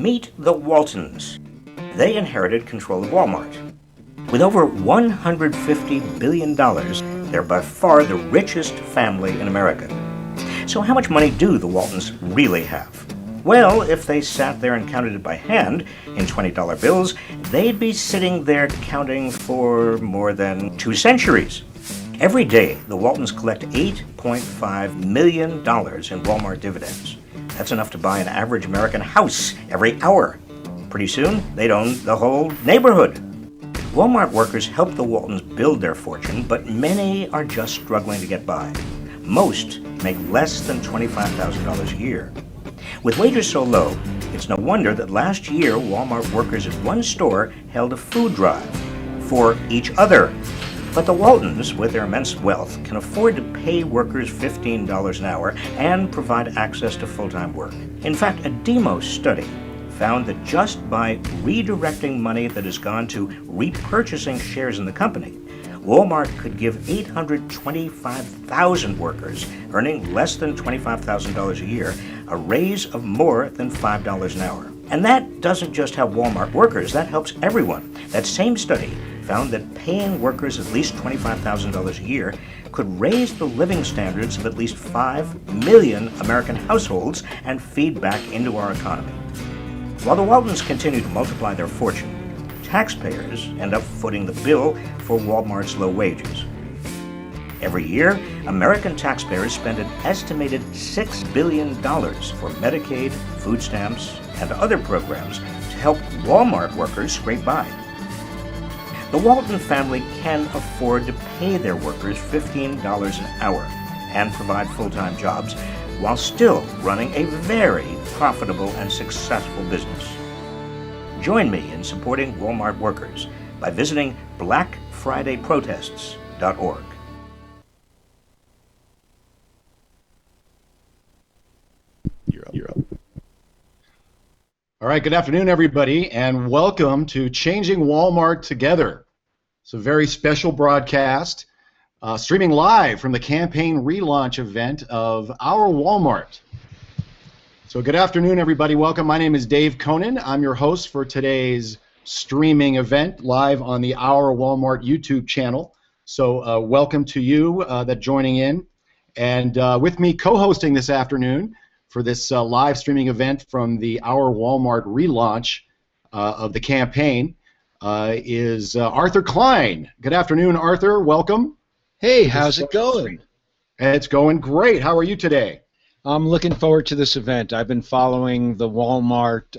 Meet the Waltons. They inherited control of Walmart. With over $150 billion, they're by far the richest family in America. So how much money do the Waltons really have? Well, if they sat there and counted it by hand in $20 bills, they'd be sitting there counting for more than 2 centuries. Every day, the Waltons collect $8.5 million in Walmart dividends. That's enough to buy an average American house every hour. Pretty soon, they'd own the whole neighborhood. Walmart workers help the Waltons build their fortune, but many are just struggling to get by. Most make less than $25,000 a year. With wages so low, it's no wonder that last year Walmart workers at one store held a food drive for each other. But the Waltons, with their immense wealth, can afford to pay workers $15 an hour and provide access to full-time work. In fact, a Demos study found that just by redirecting money that has gone to repurchasing shares in the company, Walmart could give 825,000 workers earning less than $25,000 a year a raise of more than $5 an hour. And that doesn't just help Walmart workers, that helps everyone. That same study found that paying workers at least $25,000 a year could raise the living standards of at least 5 million American households and feed back into our economy. While the Waltons continue to multiply their fortune, taxpayers end up footing the bill for Walmart's low wages. Every year, American taxpayers spend an estimated $6 billion for Medicaid, food stamps, and other programs to help Walmart workers scrape by. The Walton family can afford to pay their workers $15 an hour and provide full-time jobs while still running a very profitable and successful business. Join me in supporting Walmart workers by visiting blackfridayprotests.org. You're up. All right, good afternoon, everybody, and welcome to Changing Walmart Together. It's a very special broadcast, streaming live from the campaign relaunch event of Our Walmart. So good afternoon, everybody. Welcome. My name is Dave Conan. I'm your host for today's streaming event live on the Our Walmart YouTube channel. So welcome to you that joining in. And with me co-hosting this afternoon for this live streaming event from the Our Walmart relaunch of the campaign is Arthur Klein. Good afternoon, Arthur. Welcome. Hey, how's it going? It's going great. How are you today? I'm looking forward to this event. I've been following the Walmart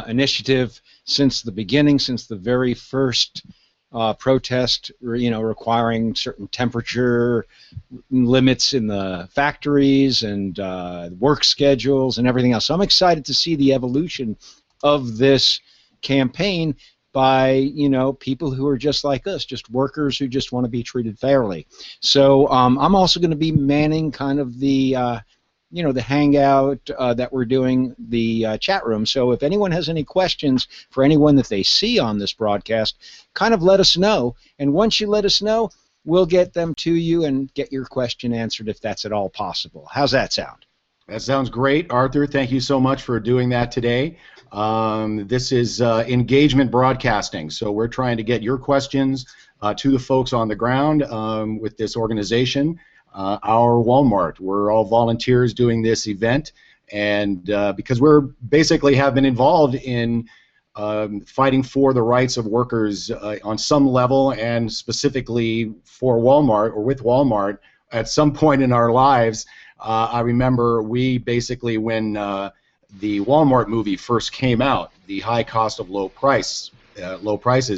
initiative since the beginning, since the very first protest, requiring certain temperature limits in the factories and work schedules and everything else. So I'm excited to see the evolution of this campaign by people who are just like us, just workers who just want to be treated fairly. So I'm also going to be manning kind of the the hangout that we're doing, the chat room. So if anyone has any questions for anyone that they see on this broadcast, kind of let us know. And once you let us know, we'll get them to you and get your question answered if that's at all possible. How's that sound? That sounds great, Arthur. Thank you so much for doing that today. This is engagement broadcasting, so we're trying to get your questions to the folks on the ground with this organization. Our Walmart. We're all volunteers doing this event, and because we're basically have been involved in fighting for the rights of workers on some level, and specifically for Walmart or with Walmart at some point in our lives. I remember we basically, when the Walmart movie first came out, The High Cost of Low Prices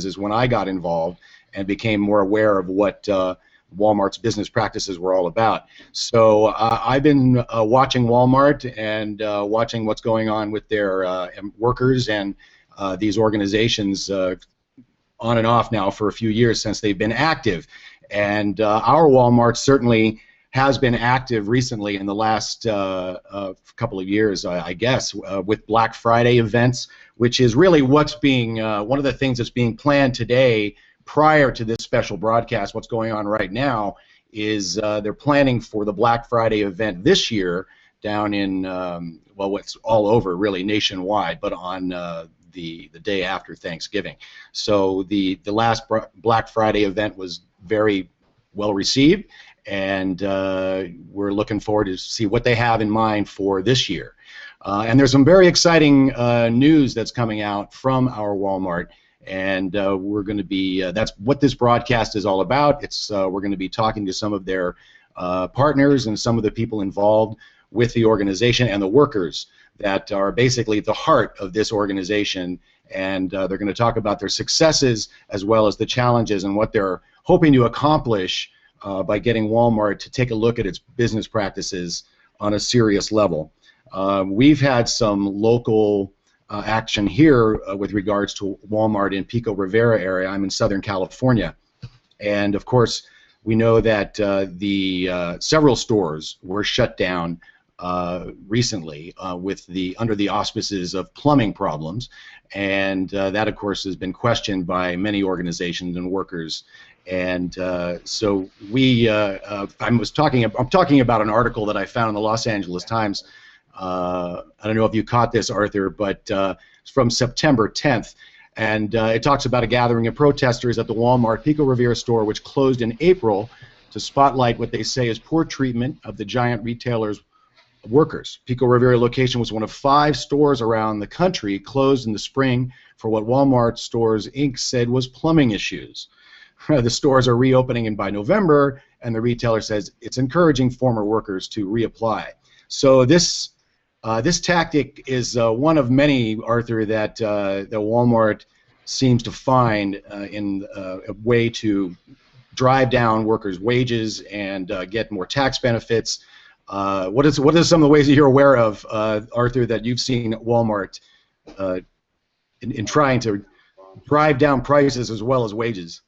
is when I got involved and became more aware of what Walmart's business practices were all about. So I've been watching Walmart and watching what's going on with their workers and these organizations on and off now for a few years since they've been active. And our Walmart certainly has been active recently in the last couple of years, I guess, with Black Friday events, which is really what's being one of the things that's being planned today. Prior to this special broadcast, what's going on right now is they're planning for the Black Friday event this year down in well, what's all over really nationwide, but on the day after Thanksgiving. So the last Black Friday event was very well received, and we're looking forward to see what they have in mind for this year. And there's some very exciting news that's coming out from our Walmart, and we're going to be that's what this broadcast is all about. It's we're going to be talking to some of their partners and some of the people involved with the organization and the workers that are basically at the heart of this organization, and they're going to talk about their successes as well as the challenges and what they're hoping to accomplish by getting Walmart to take a look at its business practices on a serious level. We've had some local action here with regards to Walmart in Pico Rivera area. I'm in Southern California, and of course we know that the several stores were shut down recently with under the auspices of plumbing problems, and that of course has been questioned by many organizations and workers. And so I'm talking about an article that I found in the Los Angeles Times. I don't know if you caught this, Arthur, but it's from September 10th, and it talks about a gathering of protesters at the Walmart Pico Rivera store, which closed in April to spotlight what they say is poor treatment of the giant retailer's workers. Pico Rivera location was one of 5 stores around the country closed in the spring for what Walmart Stores Inc. said was plumbing issues. The stores are reopening by November, and the retailer says it's encouraging former workers to reapply. So this tactic is one of many, Arthur, that Walmart seems to find in a way to drive down workers' wages and get more tax benefits. What are some of the ways that you're aware of, Arthur, that you've seen Walmart in trying to drive down prices as well as wages?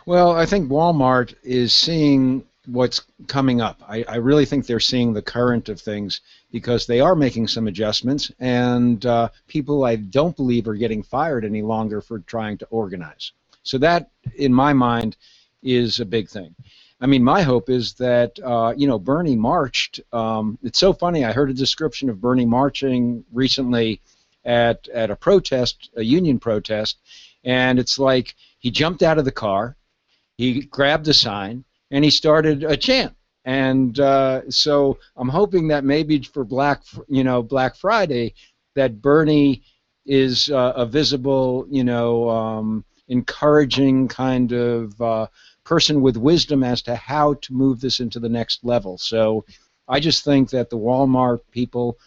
Well, I think Walmart is seeing what's coming up. I really think they're seeing the current of things because they are making some adjustments, and people I don't believe are getting fired any longer for trying to organize. So that, in my mind, is a big thing. I mean, my hope is that, Bernie marched. It's so funny. I heard a description of Bernie marching recently at a protest, a union protest, and it's like he jumped out of the car, he grabbed a sign, and he started a chant. And so I'm hoping that maybe for Black Friday, that Bernie is a visible, encouraging kind of person with wisdom as to how to move this into the next level. So I just think that the Walmart people,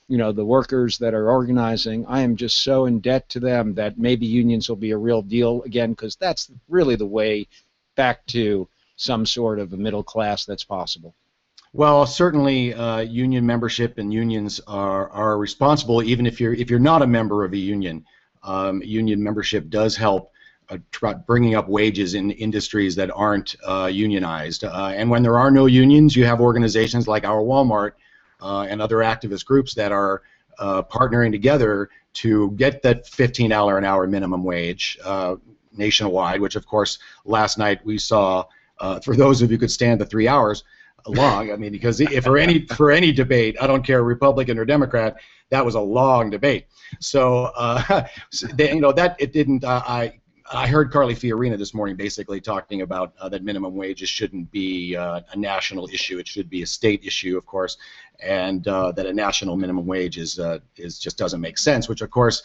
the workers that are organizing, I am just so in debt to them that maybe unions will be a real deal again, because that's really the way back to some sort of a middle class that's possible. Well, certainly union membership and unions are responsible, even if you're not a member of a union. Union membership does help bringing up wages in industries that aren't unionized. And when there are no unions, you have organizations like our Walmart and other activist groups that are partnering together to get that $15 an hour minimum wage nationwide, which of course last night we saw, for those of you who could stand the 3 hours long, I mean, because if for any debate, I don't care Republican or Democrat, that was a long debate. So that it didn't. I heard Carly Fiorina this morning basically talking about that minimum wages shouldn't be a national issue. It should be a state issue, of course, and that a national minimum wage is just doesn't make sense. Which, of course,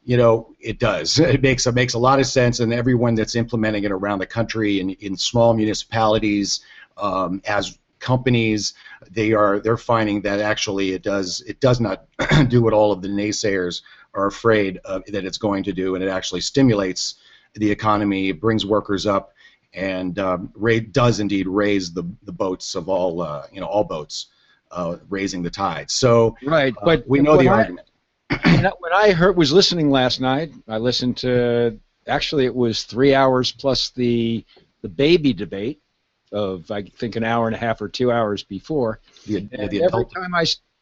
it does. It makes a lot of sense, and everyone that's implementing it around the country in small municipalities, as companies, they're finding that actually it does not do what all of the naysayers are afraid that it's going to do, and it actually stimulates the economy, it brings workers up, and does indeed raise the boats of all boats, raising the tide. So right, but we know the argument. When I was listening last night, I listened to, actually it was 3 hours plus the baby debate of, I think, an hour and a half or 2 hours before.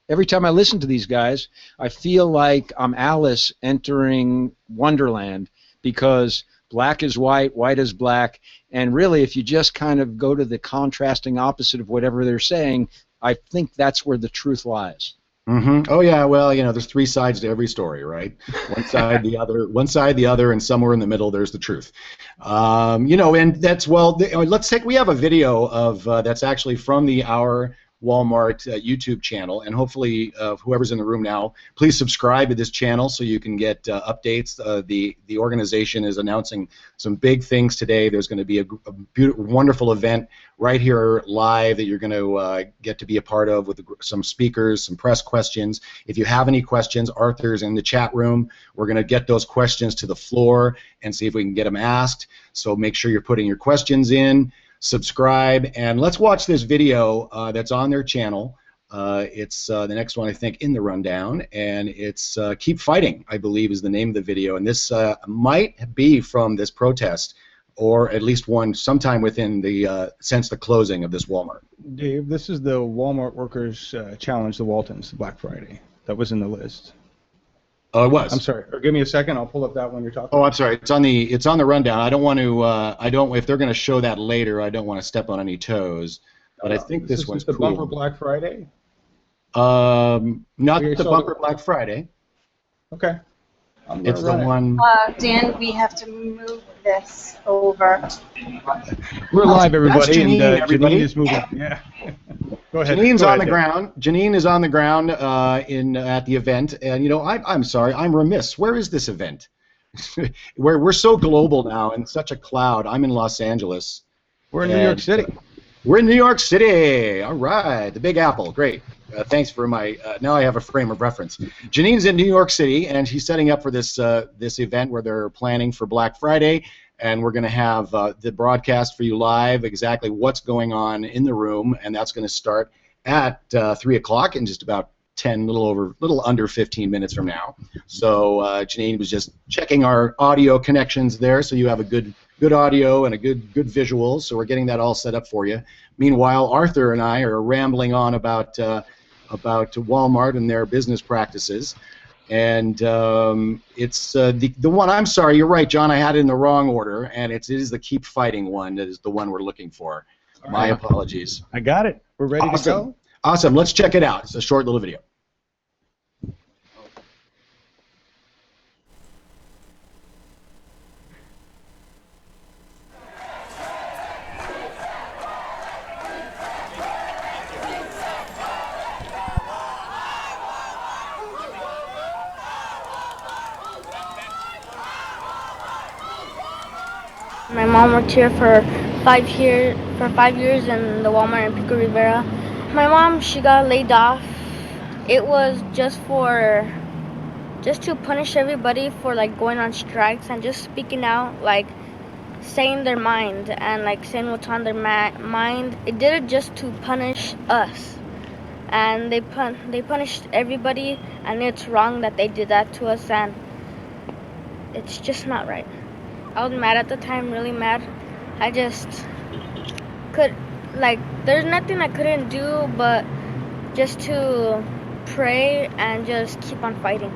Every time I listen to these guys, I feel like I'm Alice entering Wonderland, because black is white, white is black, and really if you just kind of go to the contrasting opposite of whatever they're saying, I think that's where the truth lies. Mm-hmm. Oh yeah, well, there's three sides to every story, right? One side, the other, one side, the other, and somewhere in the middle, there's the truth. And that's we have a video of that's actually from our Walmart YouTube channel, and hopefully whoever's in the room now, please subscribe to this channel so you can get updates. The organization is announcing some big things today. There's going to be a beautiful, wonderful event right here live that you're going to get to be a part of with some speakers, some press questions. If you have any questions, Arthur's in the chat room. We're going to get those questions to the floor and see if we can get them asked. So make sure you're putting your questions in, subscribe, and let's watch this video that's on their channel. It's the next one, I think, in the rundown, and it's Keep Fighting, I believe, is the name of the video. And this might be from this protest, or at least one sometime within since the closing of this Walmart. Dave, this is the Walmart workers challenge the Waltons Black Friday. That was in the list. Oh, it was. I'm sorry. Or give me a second. I'll pull up that one you're talking. Oh, about. I'm sorry. It's on the rundown. I don't want to. If they're going to show that later, I don't want to step on any toes. But I think this one's the cool. bumper Black Friday. Not the bumper Black Friday. Okay. It's the one. Dan, we have to move this over. We're live, everybody. That's Janine, and everybody. Janine is moving. Yeah. Go ahead. Janine's Go on ahead, the Dave. ground. Janine is on the ground at the event, and I'm sorry, I'm remiss. Where is this event? We're so global now and such a cloud. I'm in Los Angeles. We're in New York City. We're in New York City. All right, the Big Apple. Great. Thanks for my. Now I have a frame of reference. Janine's in New York City, and she's setting up for this event where they're planning for Black Friday, and we're going to have the broadcast for you live, exactly what's going on in the room, and that's going to start at 3 o'clock in just about 10, little under 15 minutes from now. So Janine was just checking our audio connections there, so you have a good audio and a good visual. So we're getting that all set up for you. Meanwhile, Arthur and I are rambling on about Walmart and their business practices. And it's the one. I'm sorry, you're right, John. I had it in the wrong order, and it is the Keep Fighting one that is the one we're looking for. My apologies. I got it. We're ready to go. Awesome. Let's check it out. It's a short little video. My mom worked here for 5 years in the Walmart in Pico Rivera. My mom, she got laid off. It was just to punish everybody for like going on strikes and just speaking out, like saying their mind and like saying what's on their mind. It did it just to punish us, and they punished everybody, and it's wrong that they did that to us, and it's just not right. I was mad at the time, really mad. I just there's nothing I couldn't do but just to pray and just keep on fighting.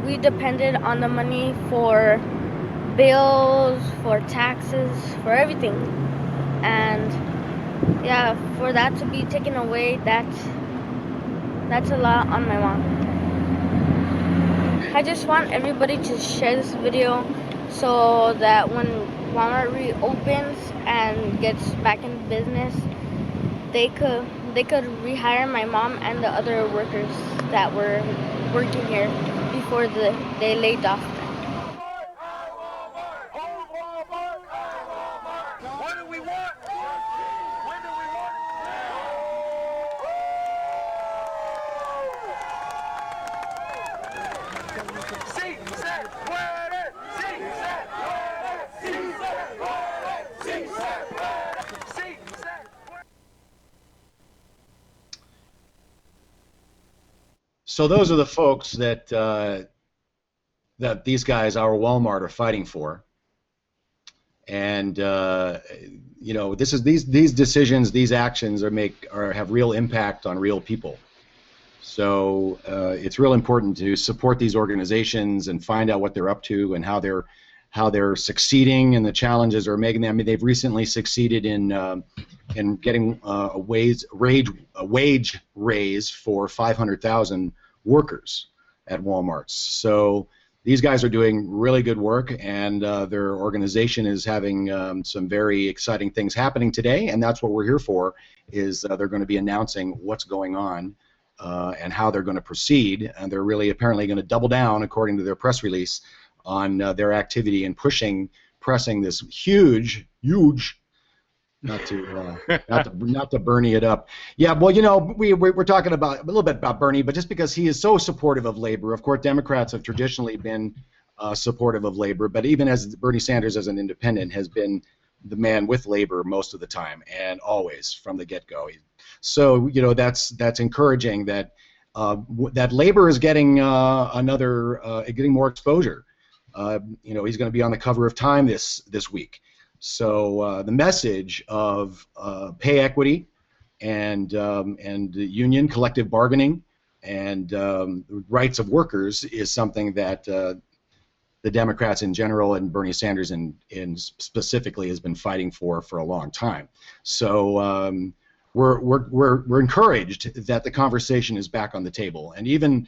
We depended on the money for bills, for taxes, for everything. And yeah, for that to be taken away, that's a lot on my mom. I just want everybody to share this video so that when Walmart reopens and gets back in business, they could rehire my mom and the other workers that were working here before they laid off. What do we want? When do we want? See, set, word it. See, set, word it. See, set, word it. See, set, word it. See, set, word it. So those are the folks that these guys, our Walmart, are fighting for. And these decisions, these actions have real impact on real people. So it's real important to support these organizations and find out what they're up to and how how they're succeeding and the challenges are making them. I mean, they've recently succeeded in getting a wage raise for 500,000 workers at Walmart. So these guys are doing really good work, and their organization is having some very exciting things happening today, and that's what we're here for, is they're going to be announcing what's going on and how they're going to proceed, and they're really apparently going to double down, according to their press release, on their activity in pressing this huge, not to Bernie it up. Yeah, well, you know, we're talking about a little bit about Bernie, but just because he is so supportive of labor. Of course, Democrats have traditionally been supportive of labor, but even as Bernie Sanders as an independent has been the man with labor most of the time and always from the get-go. So, you know, that's encouraging that that labor is getting getting more exposure. You know, he's going to be on the cover of Time this week. So the message of pay equity and union collective bargaining and rights of workers is something that the Democrats in general and Bernie Sanders in specifically has been fighting for a long time. So we're encouraged that the conversation is back on the table, and even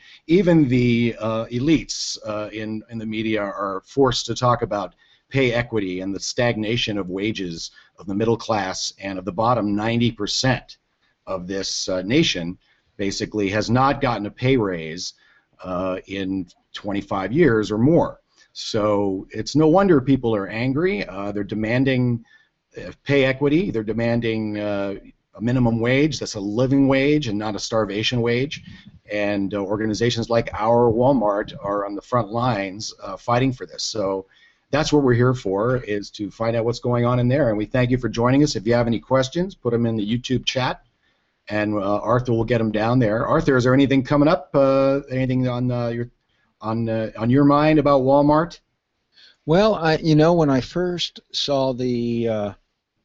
the elites in the media are forced to talk about pay equity and the stagnation of wages of the middle class and of the bottom 90% of this nation basically has not gotten a pay raise in 25 years or more. So it's no wonder people are angry. They're demanding pay equity. They're demanding a minimum wage that's a living wage and not a starvation wage. And organizations like our Walmart are on the front lines fighting for this. So that's what we're here for, is to find out what's going on in there. And we thank you for joining us. If you have any questions, put them in the YouTube chat, and Arthur will get them down there. Arthur, is there anything coming up? Anything on your mind about Walmart? Well, you know, when I first saw the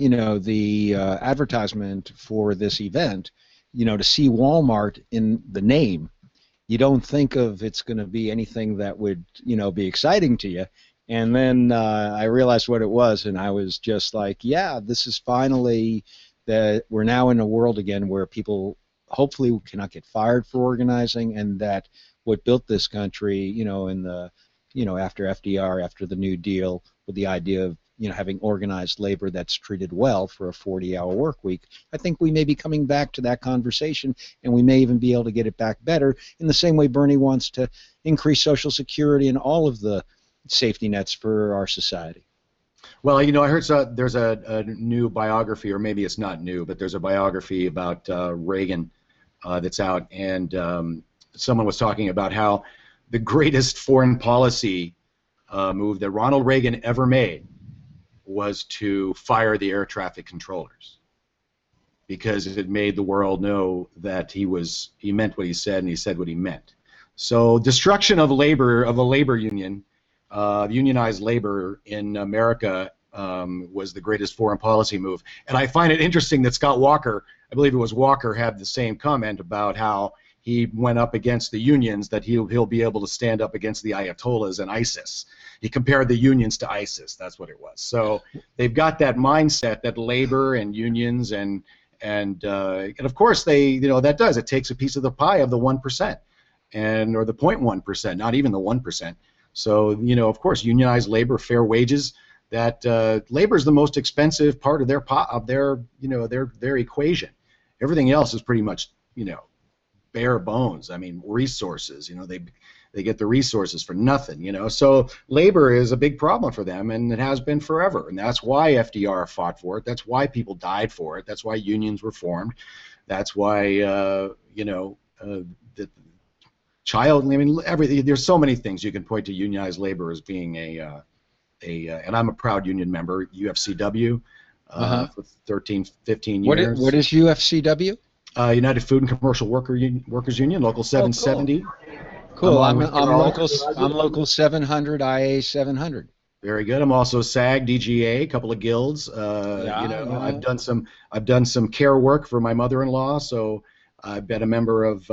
advertisement for this event, you know, to see Walmart in the name, you don't think of it's going to be anything that would, you know, be exciting to you. And then I realized what it was, and I was just like, yeah, this is finally that we're now in a world again where people hopefully cannot get fired for organizing, and that what built this country, you know, in the, you know, after FDR, after the New Deal, with the idea of, you know, having organized labor that's treated well for a 40-hour work week. I think we may be coming back to that conversation, and we may even be able to get it back better in the same way Bernie wants to increase Social Security and all of the safety nets for our society. Well, you know, I heard there's a new biography, or maybe it's not new, but there's a biography about Reagan that's out, and someone was talking about how the greatest foreign policy move that Ronald Reagan ever made was to fire the air traffic controllers, because it made the world know that he meant what he said, and he said what he meant. So destruction of labor, of a labor union, unionized labor in America was the greatest foreign policy move. And I find it interesting that Scott Walker, I believe it was Walker, had the same comment about how he went up against the unions, that he'll be able to stand up against the Ayatollahs and ISIS. He compared the unions to ISIS. That's what it was. So they've got that mindset that labor and unions and of course it takes a piece of the pie of the 1% or the 0.1%, not even the 1%. So, you know, of course, unionized labor, fair wages. That labor is the most expensive part of their equation. Everything else is pretty much, you know, bare bones. I mean, resources. You know, they get the resources for nothing. You know, so labor is a big problem for them, and it has been forever. And that's why FDR fought for it. That's why people died for it. That's why unions were formed. That's why I mean, everything. There's so many things you can point to unionized labor as being and I'm a proud union member, UFCW, for 13, 15 years. What is UFCW? United Food and Commercial Workers Union, Local 770. Cool. I'm local 700, IA 700. Very good. I'm also SAG, DGA, a couple of guilds. I've done some care work for my mother-in-law, so I've been a member of.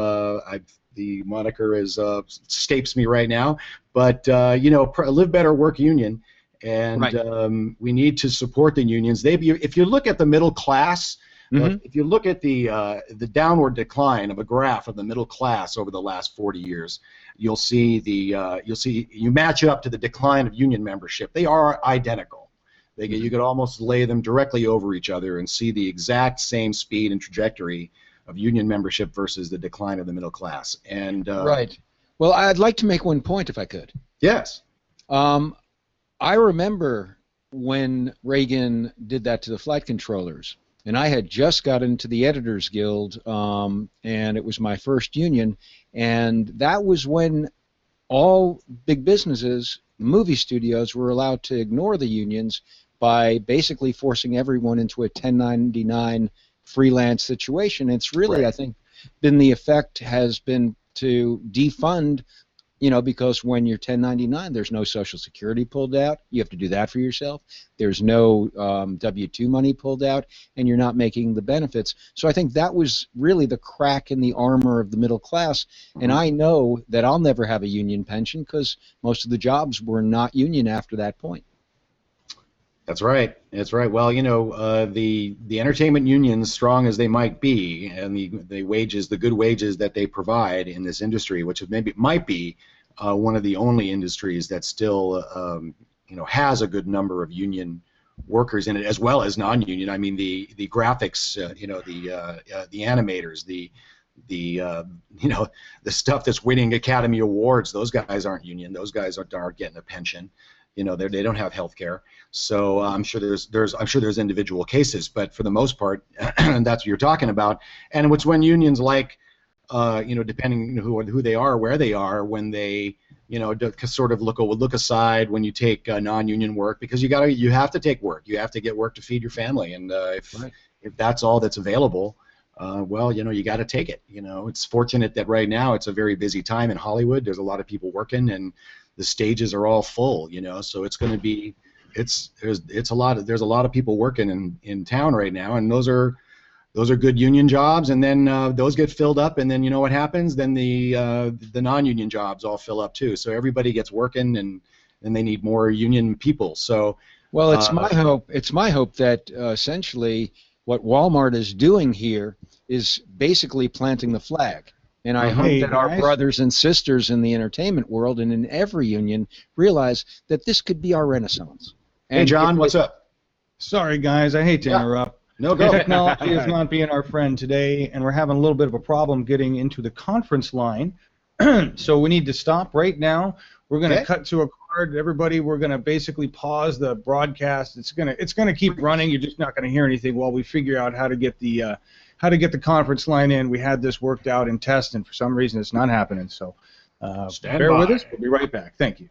The moniker escapes me right now, but Live Better Work Union, and Right. we need to support the unions. If you look at the middle class, Mhm. if you look at the downward decline of a graph of the middle class over the last 40 years, you'll see you match it up to the decline of union membership. They are identical. You could almost lay them directly over each other and see the exact same speed and trajectory of union membership versus the decline of the middle class. And Right. Well, I'd like to make one point if I could. yes, Um, I remember when Reagan did that to the flight controllers, and I had just got into the Editors Guild, and it was my first union, and that was when all big businesses, movie studios, were allowed to ignore the unions by basically forcing everyone into a 1099 freelance situation. It's really, I right. think, been the effect has been to defund, because when you're 1099, there's no Social Security pulled out. You have to do that for yourself. There's no W-2 money pulled out, and you're not making the benefits. So I think that was really the crack in the armor of the middle class. And Mhm. I know that I'll never have a union pension because most of the jobs were not union after that point. That's right. That's right. Well, the entertainment unions, strong as they might be, and the wages, the good wages that they provide in this industry, which maybe might be one of the only industries that still, has a good number of union workers in it, as well as non-union. I mean, the graphics, the animators, the the stuff that's winning Academy Awards. Those guys aren't union. Those guys aren't getting a pension. They don't have health care. So I'm sure there's individual cases, but for the most part, that's what you're talking about. And it's when unions depending who they are, where they are, when they sort of look aside when you take non-union work, because you have to take work. You have to get work to feed your family, and Right. if that's all that's available, well, you got to take it. It's fortunate that right now it's a very busy time in Hollywood. There's a lot of people working, and the stages are all full. So it's going to be there's a lot of people working in town right now, and those are good union jobs, and then those get filled up, and then what happens? Then the non-union jobs all fill up too. So everybody gets working, and then they need more union people. So Well, it's my uh, hope. It's my hope that essentially what Walmart is doing here is basically planting the flag. And I mhm. hope Hey that our guys, brothers and sisters in the entertainment world and in every union realize that this could be our renaissance. Hey And if John, what's it, up? sorry guys, I hate to Yeah, interrupt. no go. Technology is not being our friend today, and we're having a little bit of a problem getting into the conference line. So we need to stop right now. We're going to Okay. cut to a card. Everybody, we're going to basically pause the broadcast. It's going to keep running. You're just not going to hear anything while we figure out how to get the conference line in. We had this worked out in test, and for some reason it's not happening. So Stand bear with by. us. We'll be right back. Thank you.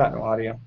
Got no audio.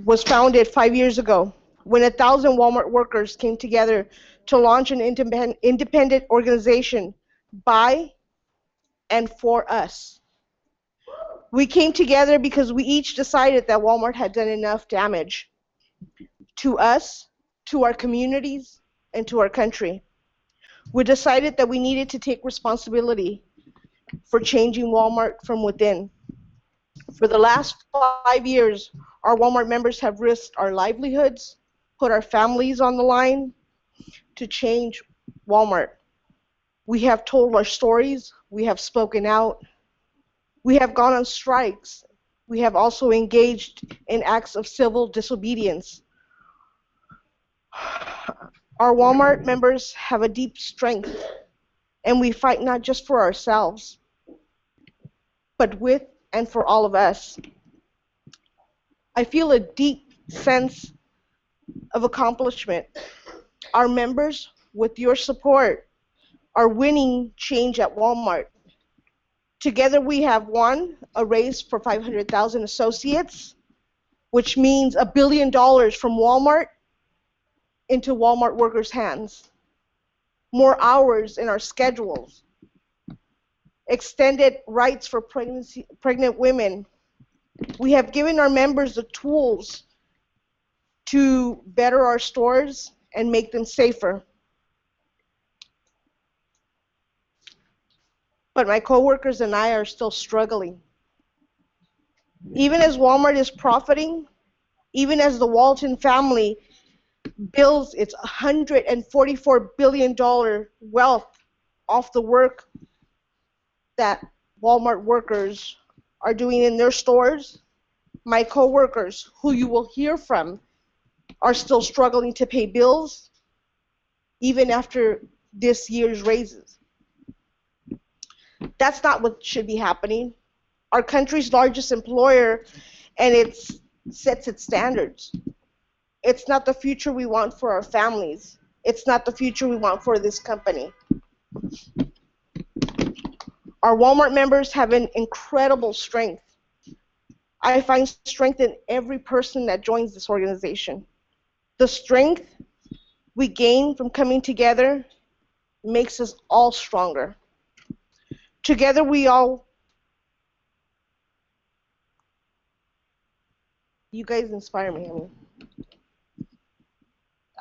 Was founded 5 years ago when 1,000 Walmart workers came together to launch an independent organization by and for us. We came together because we each decided that Walmart had done enough damage to us, to our communities, and to our country. We decided that we needed to take responsibility for changing Walmart from within. For the last 5 years, our Walmart members have risked our livelihoods, put our families on the line to change Walmart. We have told our stories, we have spoken out, we have gone on strikes, we have also engaged in acts of civil disobedience. Our Walmart members have a deep strength, and we fight not just for ourselves, but with and for all of us. I feel a deep sense of accomplishment. Our members, with your support, are winning change at Walmart. Together we have won a raise for 500,000 associates, which means $1 billion from Walmart into Walmart workers' hands. More hours in our schedules, extended rights for pregnant women. We have given our members the tools to better our stores and make them safer. But my coworkers and I are still struggling. Even as Walmart is profiting, even as the Walton family builds its $144 billion wealth off the work that Walmart workers are doing in their stores, my coworkers, who you will hear from, are still struggling to pay bills even after this year's raises. That's not what should be happening. Our country's largest employer, and it sets its standards. It's not the future we want for our families. It's not the future we want for this company. Our Walmart members have an incredible strength. I find strength in every person that joins this organization. The strength we gain from coming together makes us all stronger. Together you guys inspire me.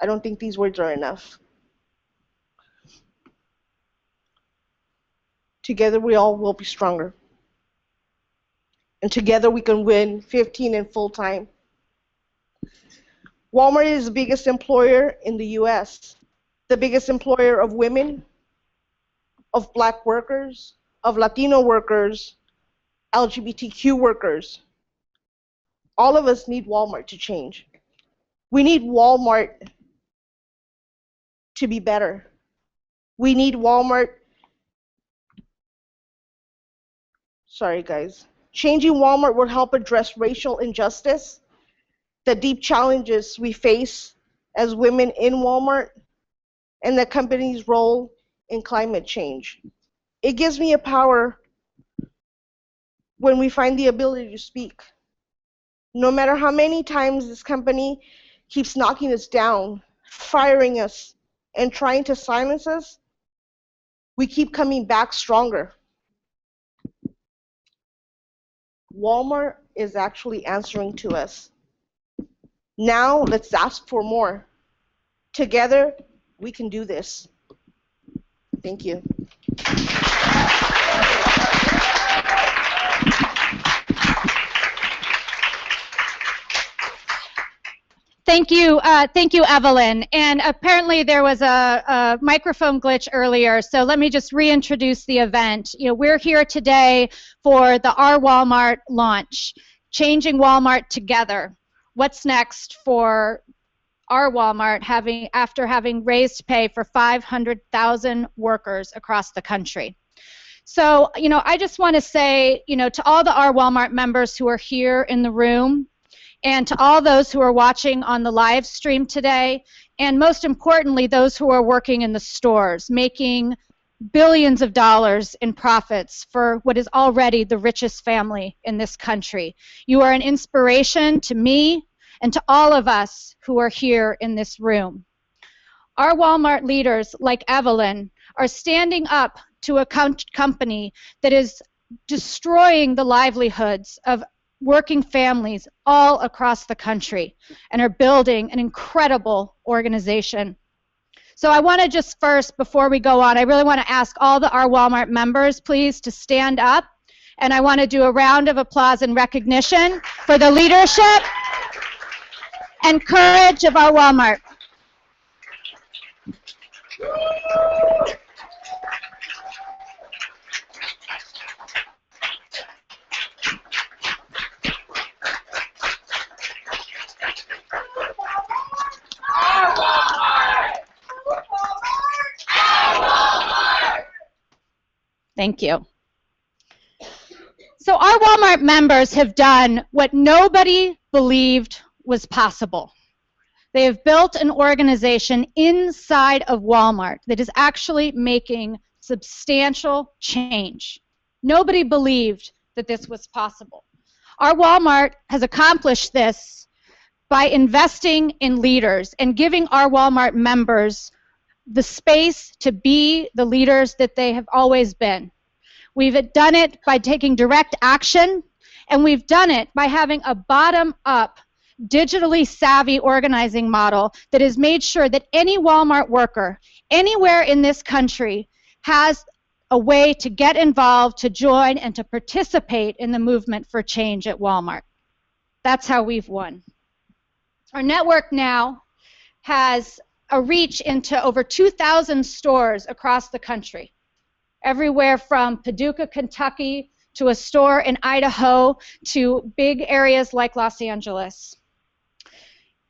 I don't think these words are enough. Together we all will be stronger. And together we can win 15 and full time. Walmart is the biggest employer in the US, the biggest employer of women, of black workers, of Latino workers, LGBTQ workers. All of us need Walmart to change. We need Walmart to be better. We need Walmart, sorry guys. Changing Walmart will help address racial injustice, the deep challenges we face as women in Walmart, and the company's role in climate change. It gives me a power when we find the ability to speak. No matter how many times this company keeps knocking us down, firing us, and trying to silence us, we keep coming back stronger. Walmart is actually answering to us. Now let's ask for more. Together, we can do this. Thank you. Thank you, Evelyn. And apparently there was a microphone glitch earlier, so let me just reintroduce the event. You know, we're here today for the Our Walmart launch, Changing Walmart Together. What's next for our Walmart after having raised pay for 500,000 workers across the country? So, you know, I just want to say, you know, to all the Our Walmart members who are here in the room, and to all those who are watching on the live stream today, and most importantly, those who are working in the stores, making billions of dollars in profits for what is already the richest family in this country. You are an inspiration to me and to all of us who are here in this room. Our Walmart leaders, like Evelyn, are standing up to a company that is destroying the livelihoods of working families all across the country and are building an incredible organization. So I want to just first, before we go on, I really want to ask all our Walmart members, please, to stand up. And I want to do a round of applause and recognition for the leadership and courage of our Walmart. Thank you. So our Walmart members have done what nobody believed was possible. They have built an organization inside of Walmart that is actually making substantial change. Nobody believed that this was possible. Our Walmart has accomplished this by investing in leaders and giving our Walmart members the space to be the leaders that they have always been. We've done it by taking direct action, and we've done it by having a bottom-up, digitally savvy organizing model that has made sure that any Walmart worker anywhere in this country has a way to get involved, to join, and to participate in the movement for change at Walmart. That's how we've won. Our network now has a reach into over 2,000 stores across the country, everywhere from Paducah, Kentucky, to a store in Idaho, to big areas like Los Angeles.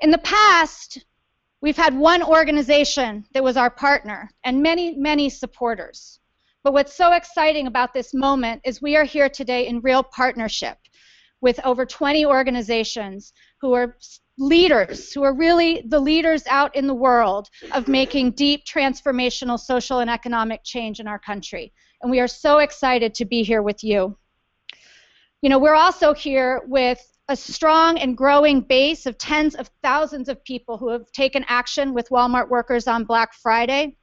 In the past, we've had one organization that was our partner and many, many supporters. But what's so exciting about this moment is we are here today in real partnership with over 20 organizations who are leaders, who are really the leaders out in the world of making deep transformational social and economic change in our country. And we are so excited to be here with you. You know, we're also here with a strong and growing base of tens of thousands of people who have taken action with Walmart workers on Black Friday.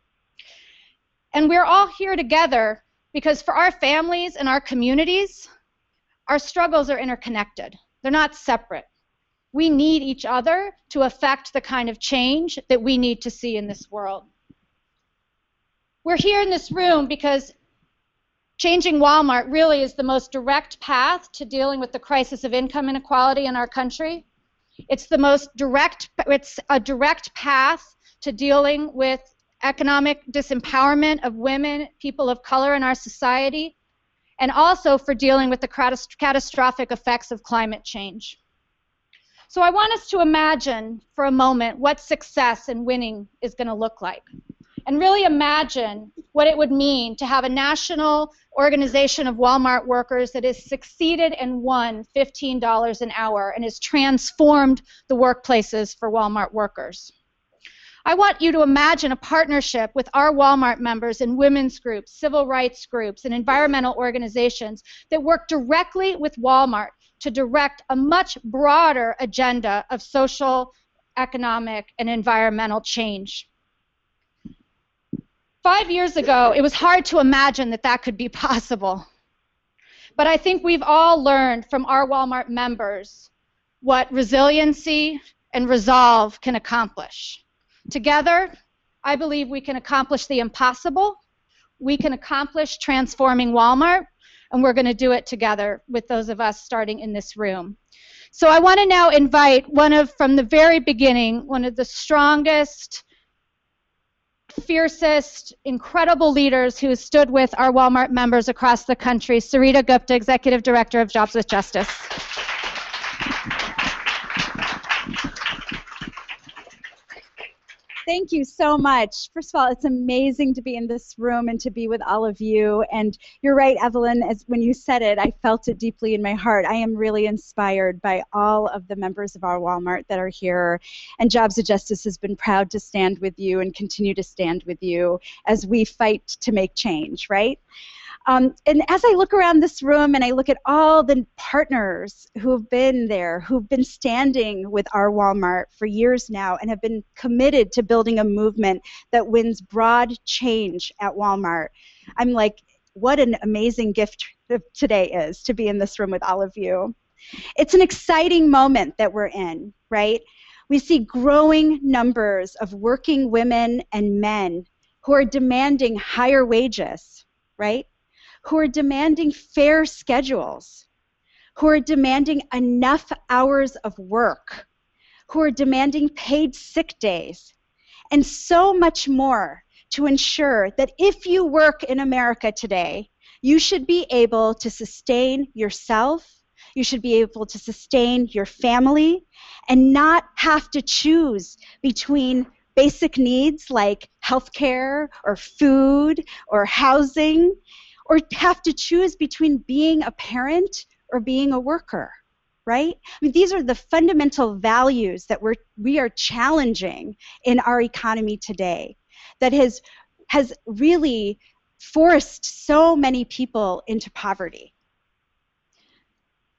And we're all here together because for our families and our communities, our struggles are interconnected. They're not separate. We need each other to affect the kind of change that we need to see in this world. We're here in this room because changing Walmart really is the most direct path to dealing with the crisis of income inequality in our country. It's a direct path to dealing with economic disempowerment of women, people of color in our society, and also for dealing with the catastrophic effects of climate change. So I want us to imagine for a moment what success and winning is going to look like, and really imagine what it would mean to have a national organization of Walmart workers that has succeeded and won $15 an hour and has transformed the workplaces for Walmart workers. I want you to imagine a partnership with our Walmart members in women's groups, civil rights groups, and environmental organizations that work directly with Walmart to direct a much broader agenda of social economic, and environmental change. 5 years ago, it was hard to imagine that that could be possible. But I think we've all learned from our Walmart members what resiliency and resolve can accomplish. Together, I believe we can accomplish the impossible. We can accomplish transforming Walmart, and we're going to do it together with those of us starting in this room. So I want to now invite from the very beginning, one of the strongest, fiercest, incredible leaders who stood with our Walmart members across the country, Sarita Gupta, Executive Director of Jobs with Justice. Thank you so much. First of all, it's amazing to be in this room and to be with all of you. And you're right, Evelyn, when you said it, I felt it deeply in my heart. I am really inspired by all of the members of our Walmart that are here. And Jobs of Justice has been proud to stand with you and continue to stand with you as we fight to make change, right? And as I look around this room and I look at all the partners who have been there, who've been standing with our Walmart for years now and have been committed to building a movement that wins broad change at Walmart, I'm like, what an amazing gift today is to be in this room with all of you. It's an exciting moment that we're in, right? We see growing numbers of working women and men who are demanding higher wages, right? Who are demanding fair schedules, who are demanding enough hours of work, who are demanding paid sick days, and so much more to ensure that if you work in America today, you should be able to sustain yourself, you should be able to sustain your family, and not have to choose between basic needs like healthcare or food or housing, or have to choose between being a parent or being a worker, right? I mean, these are the fundamental values that we are challenging in our economy today that has really forced so many people into poverty.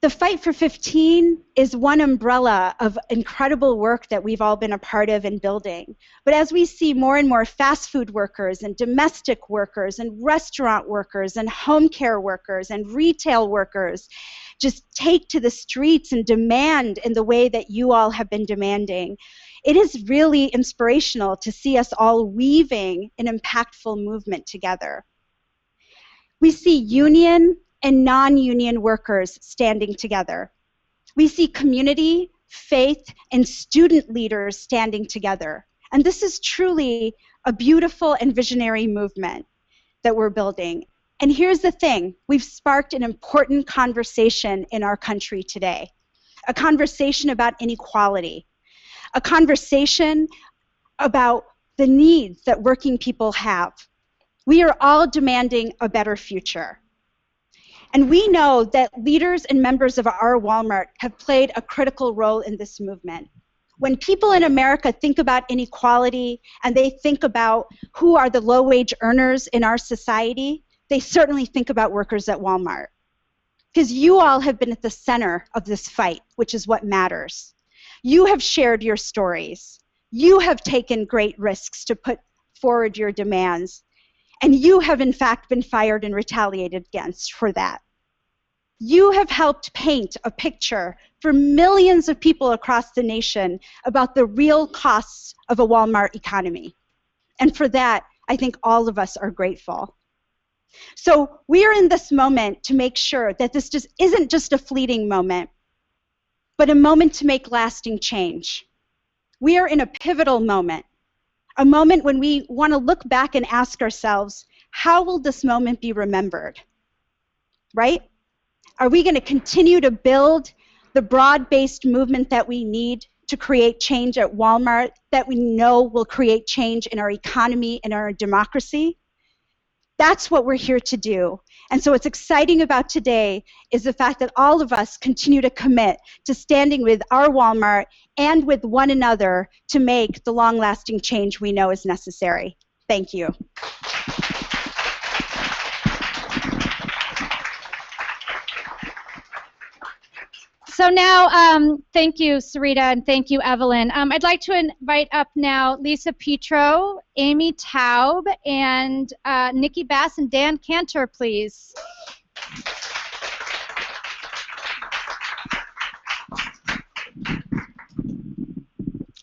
The Fight for 15 is one umbrella of incredible work that we've all been a part of in building. But as we see more and more fast food workers and domestic workers and restaurant workers and home care workers and retail workers just take to the streets and demand in the way that you all have been demanding, it is really inspirational to see us all weaving an impactful movement together. We see union and non-union workers standing together. We see community, faith, and student leaders standing together. And this is truly a beautiful and visionary movement that we're building. And here's the thing, we've sparked an important conversation in our country today, a conversation about inequality, a conversation about the needs that working people have. We are all demanding a better future. And we know that leaders and members of our Walmart have played a critical role in this movement. When people in America think about inequality and they think about who are the low-wage earners in our society, they certainly think about workers at Walmart. Because you all have been at the center of this fight, which is what matters. You have shared your stories. You have taken great risks to put forward your demands. And you have, in fact, been fired and retaliated against for that. You have helped paint a picture for millions of people across the nation about the real costs of a Walmart economy. And for that, I think all of us are grateful. So we are in this moment to make sure that this just isn't just a fleeting moment, but a moment to make lasting change. We are in a pivotal moment. A moment when we want to look back and ask ourselves, how will this moment be remembered? Right? Are we going to continue to build the broad-based movement that we need to create change at Walmart that we know will create change in our economy and our democracy? That's what we're here to do. And so what's exciting about today is the fact that all of us continue to commit to standing with our Walmart and with one another to make the long-lasting change we know is necessary. Thank you. So now, thank you, Sarita, and thank you, Evelyn. I'd like to invite up now Lisa Petro, Amy Taub, and Nikki Bass and Dan Cantor, please.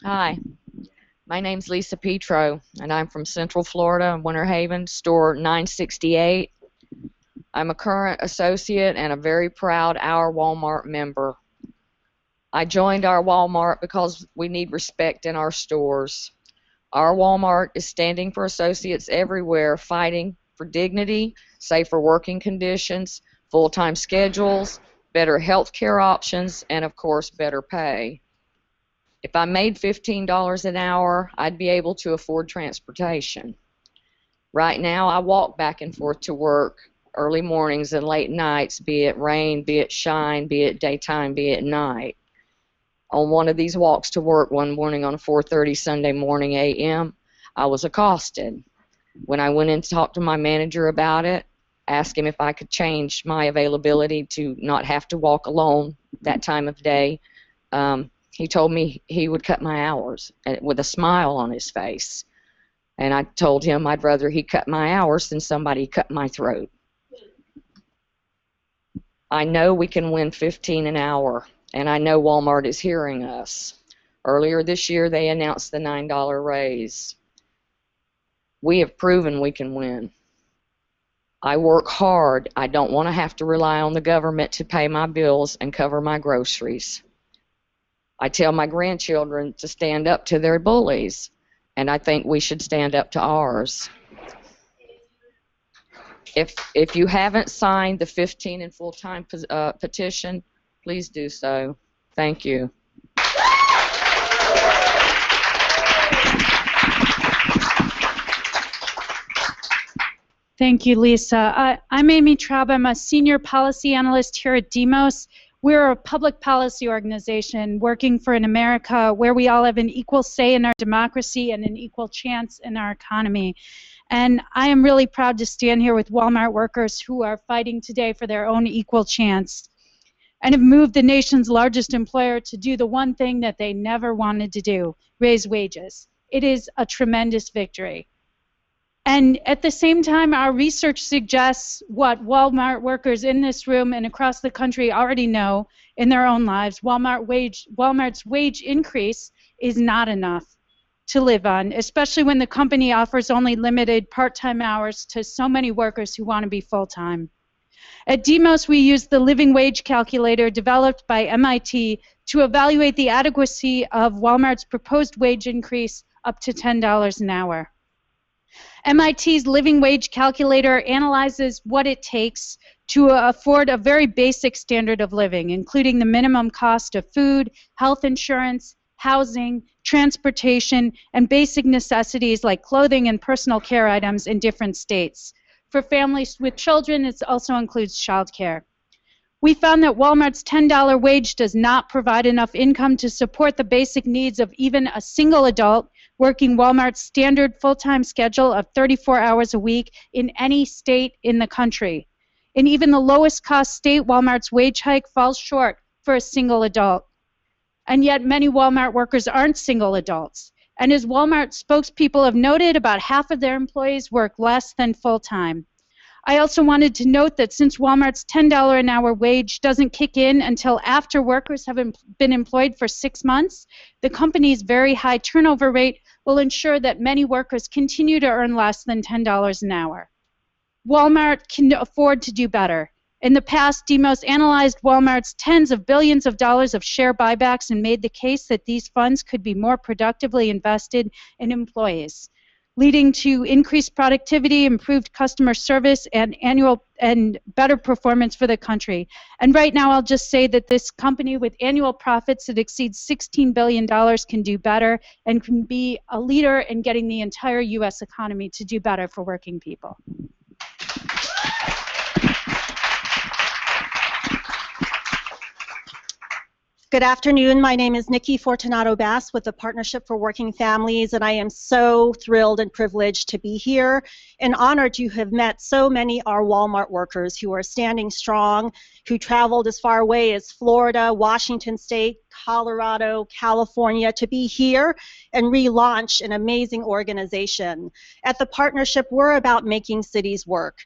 Hi, my name's Lisa Petro, and I'm from Central Florida, Winter Haven, store 968. I'm a current associate and a very proud Our Walmart member. I joined Our Walmart because we need respect in our stores. Our Walmart is standing for associates everywhere, fighting for dignity, safer working conditions, full-time schedules, better health care options, and of course, better pay. If I made $15 an hour, I'd be able to afford transportation. Right now, I walk back and forth to work early mornings and late nights, be it rain, be it shine, be it daytime, be it night. On one of these walks to work one morning on 4:30 Sunday morning a.m., I was accosted. When I went in to talk to my manager about it, asked him if I could change my availability to not have to walk alone that time of day, he told me he would cut my hours with a smile on his face. And I told him I'd rather he cut my hours than somebody cut my throat. I know we can win $15 an hour, and I know Walmart is hearing us. Earlier this year, they announced the $9 raise. We have proven we can win. I work hard. I don't want to have to rely on the government to pay my bills and cover my groceries. I tell my grandchildren to stand up to their bullies, and I think we should stand up to ours. If you haven't signed the 15 and full-time petition, please do so. Thank you. Thank you, Lisa. I'm Amy Traub. I'm a senior policy analyst here at Demos. We're a public policy organization working for an America where we all have an equal say in our democracy and an equal chance in our economy. And I am really proud to stand here with Walmart workers who are fighting today for their own equal chance and have moved the nation's largest employer to do the one thing that they never wanted to do, raise wages. It is a tremendous victory. And at the same time, our research suggests what Walmart workers in this room and across the country already know in their own lives. Walmart's wage increase is not enough to live on, especially when the company offers only limited part-time hours to so many workers who want to be full-time. At Demos, we use the living wage calculator developed by MIT to evaluate the adequacy of Walmart's proposed wage increase up to $10 an hour. MIT's living wage calculator analyzes what it takes to afford a very basic standard of living, including the minimum cost of food, health insurance, housing, transportation, and basic necessities like clothing and personal care items in different states. For families with children, it also includes childcare. We found that Walmart's $10 wage does not provide enough income to support the basic needs of even a single adult working Walmart's standard full-time schedule of 34 hours a week in any state in the country. In even the lowest cost state, Walmart's wage hike falls short for a single adult. And yet many Walmart workers aren't single adults. And as Walmart spokespeople have noted, about half of their employees work less than full-time. I also wanted to note that since Walmart's $10 an hour wage doesn't kick in until after workers have been employed for 6 months, the company's very high turnover rate will ensure that many workers continue to earn less than $10 an hour. Walmart can afford to do better. In the past, Demos analyzed Walmart's tens of billions of dollars of share buybacks and made the case that these funds could be more productively invested in employees, leading to increased productivity, improved customer service, and better performance for the country. And right now, I'll just say that this company with annual profits that exceed $16 billion can do better and can be a leader in getting the entire U.S. economy to do better for working people. Good afternoon. My name is Nikki Fortunato Bass with the Partnership for Working Families, and I am so thrilled and privileged to be here and honored to have met so many our Walmart workers who are standing strong, who traveled as far away as Florida, Washington State, Colorado, California to be here and relaunch an amazing organization. At the Partnership, we're about making cities work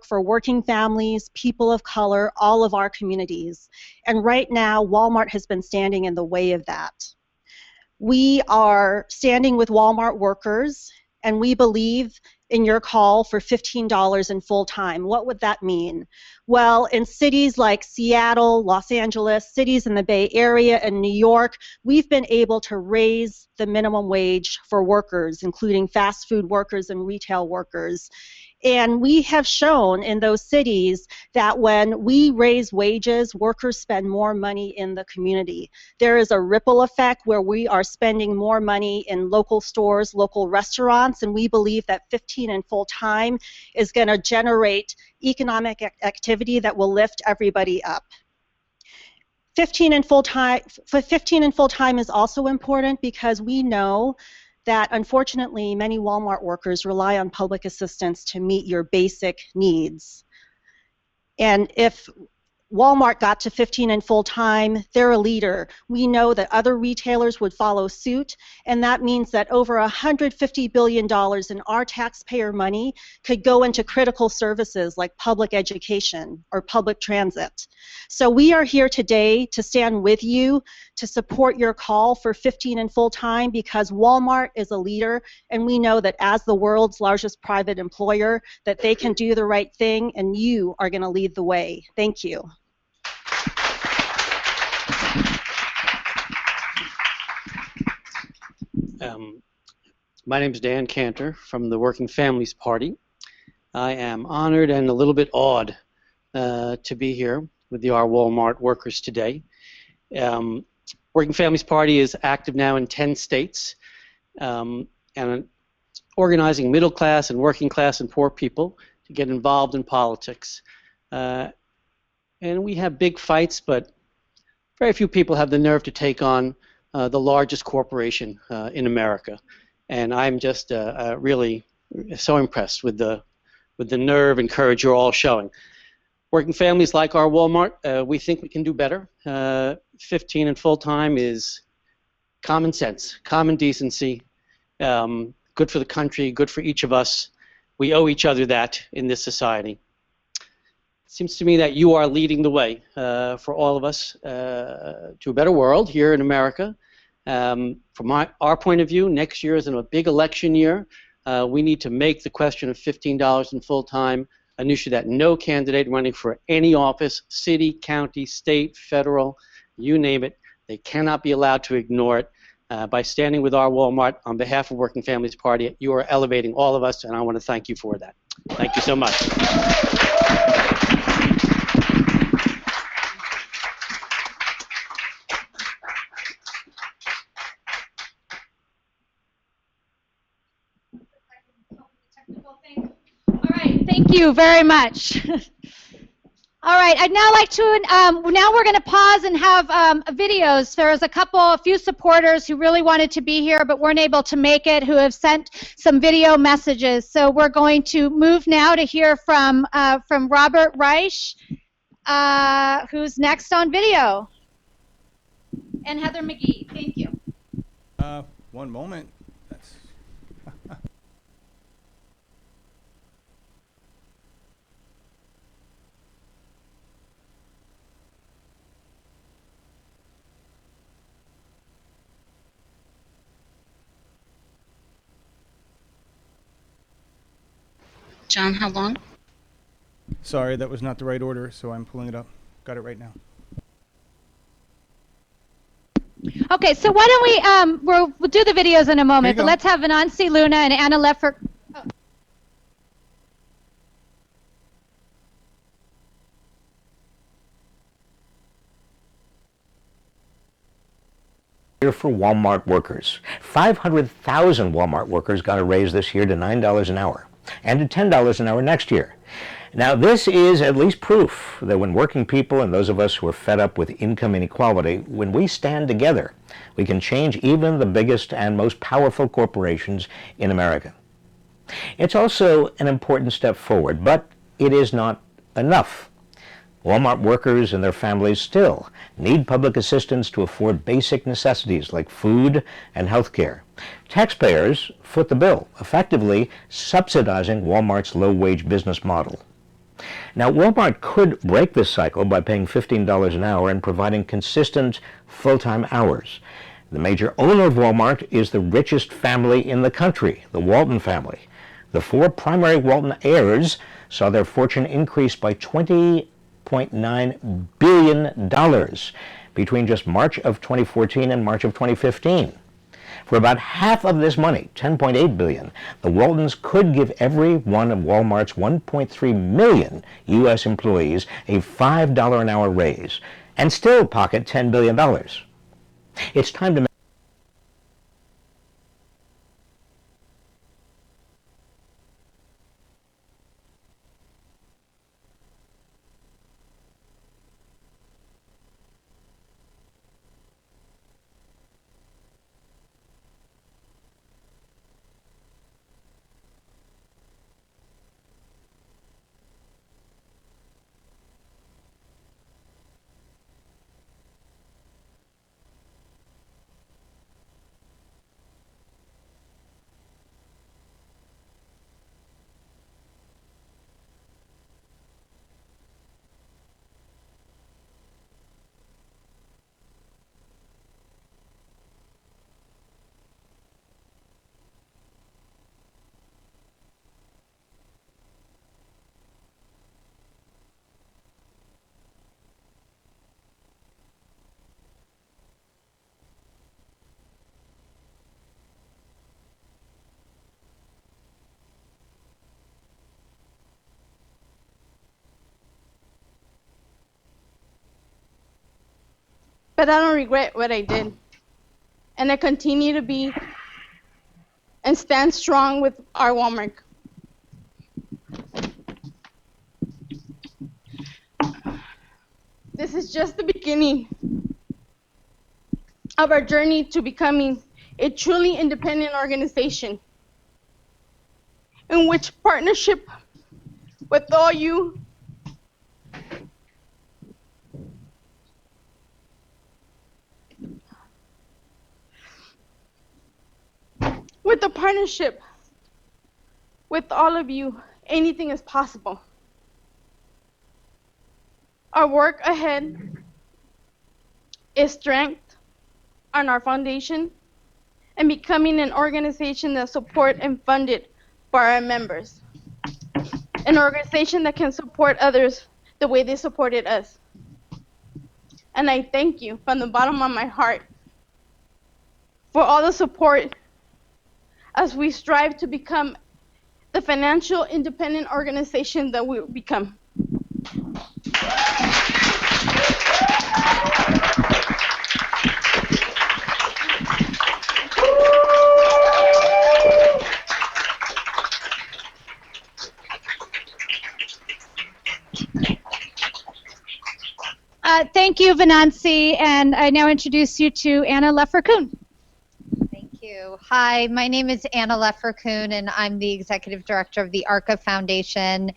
for working families, people of color, all of our communities. And right now, Walmart has been standing in the way of that. We are standing with Walmart workers, and we believe in your call for $15 in full time. What would that mean? Well, in cities like Seattle, Los Angeles, cities in the Bay Area, and New York, we've been able to raise the minimum wage for workers, including fast food workers and retail workers. And we have shown in those cities that when we raise wages, workers spend more money in the community. There is a ripple effect where we are spending more money in local stores, local restaurants, and we believe that 15 in full time is going to generate economic activity that will lift everybody up. 15 in full time is also important because we know that unfortunately many Walmart workers rely on public assistance to meet your basic needs. And if Walmart got to 15 in full time, they're a leader. We know that other retailers would follow suit, and that means that over $150 billion in our taxpayer money could go into critical services like public education or public transit. So we are here today to stand with you, to support your call for 15 in full time, because Walmart is a leader, and we know that as the world's largest private employer, that they can do the right thing, and you are going to lead the way. Thank you. My name is Dan Cantor from the Working Families Party. I am honored and a little bit awed to be here with the Our Walmart workers today. Working Families Party is active now in 10 states and organizing middle class and working class and poor people to get involved in politics. And we have big fights, but very few people have the nerve to take on the largest corporation in America. And I'm just really so impressed with the nerve and courage you're all showing. Working families like our Walmart, we think we can do better. 15 in full time is common sense, common decency, good for the country, good for each of us. We owe each other that in this society. It seems to me that you are leading the way for all of us to a better world here in America. From our point of view, next year is a big election year. We need to make the question of $15 in full time an issue that no candidate running for any office, city, county, state, federal, you name it, they cannot be allowed to ignore it. By standing with our Walmart on behalf of Working Families Party, you are elevating all of us, and I want to thank you for that. Thank you so much. Thank you very much. All right, I'd now like to, now we're going to pause and have videos. There's a few supporters who really wanted to be here but weren't able to make it, who have sent some video messages. So we're going to move now to hear from Robert Reich, who's next on video, and Heather McGee. Thank you. One moment. John, how long? Sorry, that was not the right order, so I'm pulling it up. Got it right now. Okay, so why don't we'll do the videos in a moment, but let's have Venancy Luna and Anna Leffert. For Walmart workers. 500,000 Walmart workers got a raise this year to $9 an hour and to $10 an hour next year. Now, this is at least proof that when working people and those of us who are fed up with income inequality, when we stand together, we can change even the biggest and most powerful corporations in America. It's also an important step forward, but it is not enough. Walmart workers and their families still need public assistance to afford basic necessities like food and health care. Taxpayers foot the bill, effectively subsidizing Walmart's low-wage business model. Now, Walmart could break this cycle by paying $15 an hour and providing consistent full-time hours. The major owner of Walmart is the richest family in the country, the Walton family. The four primary Walton heirs saw their fortune increase by $20.9 billion between just March of 2014 and March of 2015. For about half of this money, $10.8 billion, the Waltons could give every one of Walmart's 1.3 million U.S. employees a $5 an hour raise and still pocket $10 billion. It's time to But I don't regret what I did. And I continue to be and stand strong with our Walmart. This is just the beginning of our journey to becoming a truly independent organization in which partnership with all you with the partnership with all of you, anything is possible. Our work ahead is strength on our foundation and becoming an organization that's supported and funded by our members. An organization that can support others the way they supported us. And I thank you from the bottom of my heart for all the support as we strive to become the financial independent organization that we will become. Thank you, Venancy, and I now introduce you to Anna Leffercoon. Thank you. Hi, my name is Anna Leffercoon, and I'm the Executive Director of the ARCA Foundation.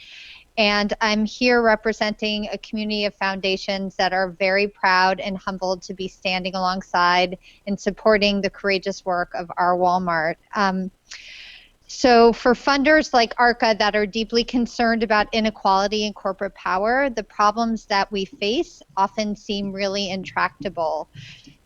And I'm here representing a community of foundations that are very proud and humbled to be standing alongside and supporting the courageous work of our Walmart. So for funders like ARCA that are deeply concerned about inequality and corporate power, the problems that we face often seem really intractable.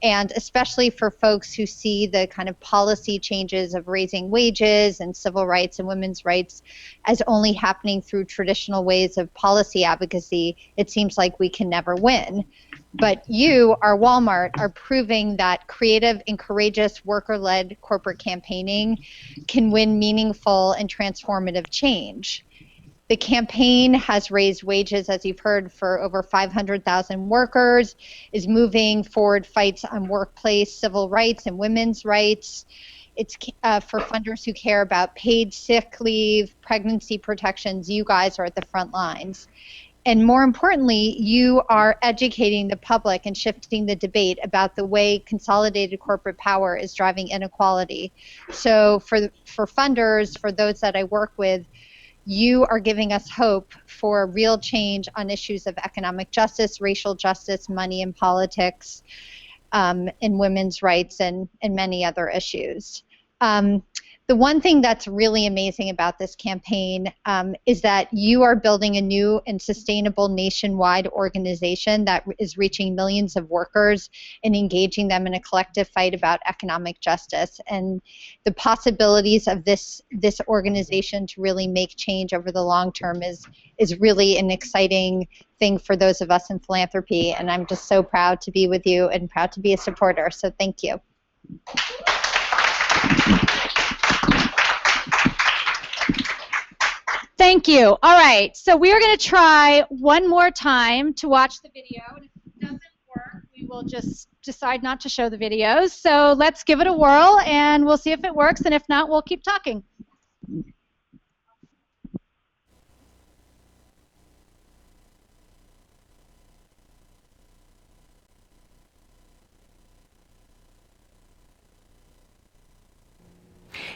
And especially for folks who see the kind of policy changes of raising wages and civil rights and women's rights as only happening through traditional ways of policy advocacy, it seems like we can never win. But you, our Walmart, are proving that creative and courageous worker-led corporate campaigning can win meaningful and transformative change. The campaign has raised wages, as you've heard, for over 500,000 workers, is moving forward fights on workplace civil rights and women's rights. it's for funders who care about paid sick leave, pregnancy protections. You guys are at the front lines. And more importantly, you are educating the public and shifting the debate about the way consolidated corporate power is driving inequality. So for funders, for those that I work with, you are giving us hope for real change on issues of economic justice, racial justice, money in politics, and women's rights, and many other issues. The one thing that's really amazing about this campaign is that you are building a new and sustainable nationwide organization that is reaching millions of workers and engaging them in a collective fight about economic justice. And the possibilities of this organization to really make change over the long term is really an exciting thing for those of us in philanthropy. And I'm just so proud to be with you and proud to be a supporter. So thank you. Thank you. All right, so we are going to try one more time to watch the video. And if it doesn't work, we will just decide not to show the videos. So let's give it a whirl, and we'll see if it works. And if not, we'll keep talking.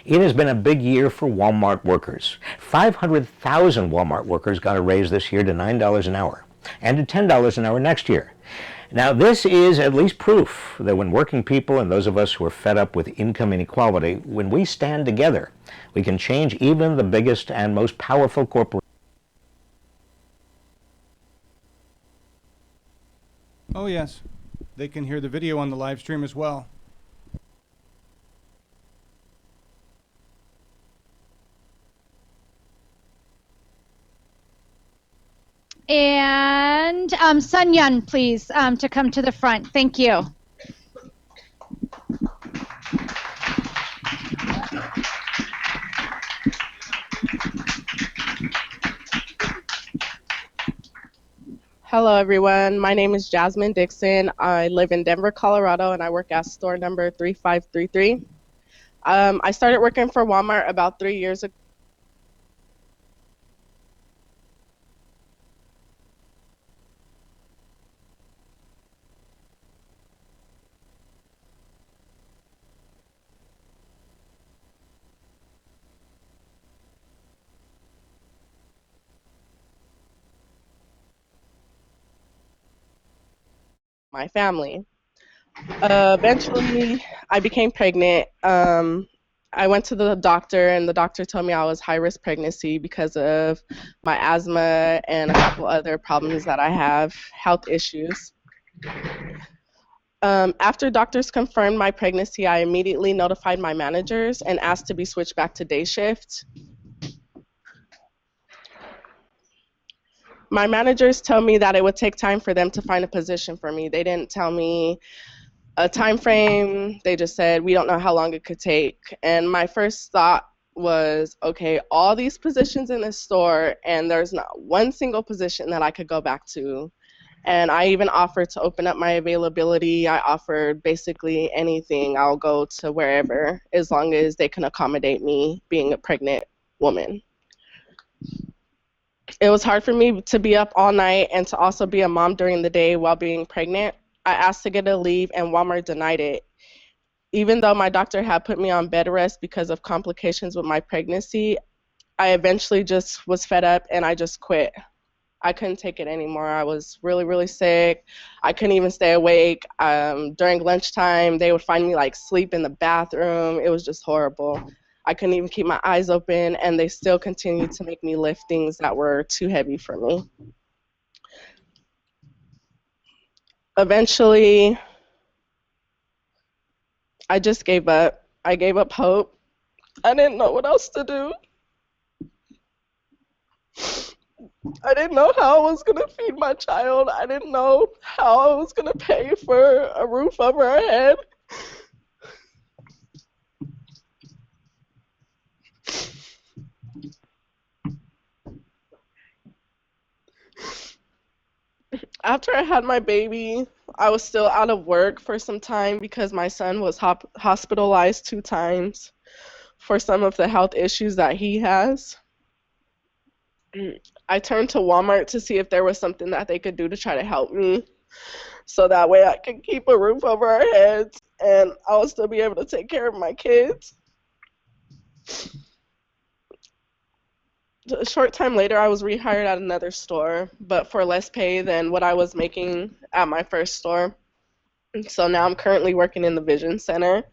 It has been a big year for Walmart workers. 500,000 Walmart workers got a raise this year to $9 an hour and to $10 an hour next year. Now, this is at least proof that when working people and those of us who are fed up with income inequality, when we stand together, we can change even the biggest and most powerful corporations. Oh, yes. They can hear the video on the live stream as well. And Sun Yun, please, to come to the front. Thank you. Hello, everyone. My name is Jasmine Dixon. I live in Denver, Colorado, and I work at store number 3533. I started working for Walmart about 3 years ago. My family. Eventually, I became pregnant. I went to the doctor, and the doctor told me I was high-risk pregnancy because of my asthma and a couple other problems that I have, health issues. After doctors confirmed my pregnancy, I immediately notified my managers and asked to be switched back to day shift. My managers told me that it would take time for them to find a position for me. They didn't tell me a time frame. They just said, we don't know how long it could take. And my first thought was, okay, all these positions in this store, and there's not one single position that I could go back to. And I even offered to open up my availability. I offered basically anything. I'll go to wherever as long as they can accommodate me being a pregnant woman. It was hard for me to be up all night and to also be a mom during the day while being pregnant. I asked to get a leave, and Walmart denied it. Even though my doctor had put me on bed rest because of complications with my pregnancy, I eventually just was fed up and I just quit. I couldn't take it anymore. I was really, really sick. I couldn't even stay awake. During lunchtime, they would find me like sleep in the bathroom. It was just horrible. I couldn't even keep my eyes open, and they still continued to make me lift things that were too heavy for me. Eventually, I just gave up. I gave up hope. I didn't know what else to do. I didn't know how I was going to feed my child. I didn't know how I was going to pay for a roof over our head. After I had my baby, I was still out of work for some time because my son was hospitalized 2 times for some of the health issues that he has. I turned to Walmart to see if there was something that they could do to try to help me so that way I could keep a roof over our heads and I would still be able to take care of my kids. A short time later, I was rehired at another store, but for less pay than what I was making at my first store. And so now I'm currently working in the Vision Center.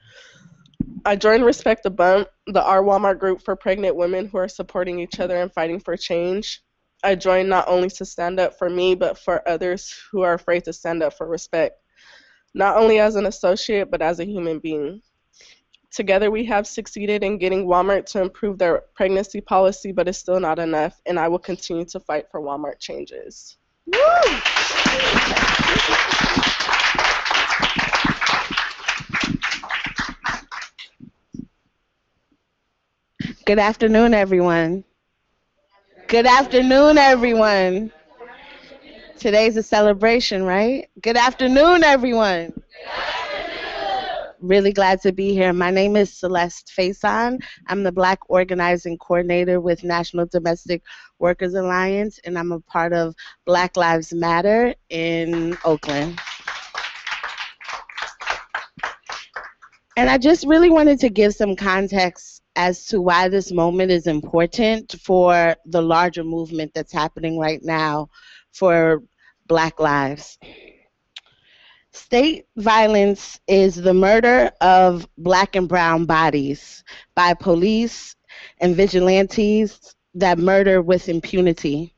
I joined Respect the Bump, the Our Walmart group for pregnant women who are supporting each other and fighting for change. I joined not only to stand up for me, but for others who are afraid to stand up for respect, not only as an associate, but as a human being. Together, we have succeeded in getting Walmart to improve their pregnancy policy, but it's still not enough, and I will continue to fight for Walmart changes. Good afternoon, everyone. Good afternoon, everyone. Today's a celebration, right? Good afternoon, everyone. Really glad to be here. My name is Celeste Faison. I'm the Black Organizing Coordinator with National Domestic Workers Alliance, and I'm a part of Black Lives Matter in Oakland. And I just really wanted to give some context as to why this moment is important for the larger movement that's happening right now for Black lives. State violence is the murder of Black and brown bodies by police and vigilantes that murder with impunity.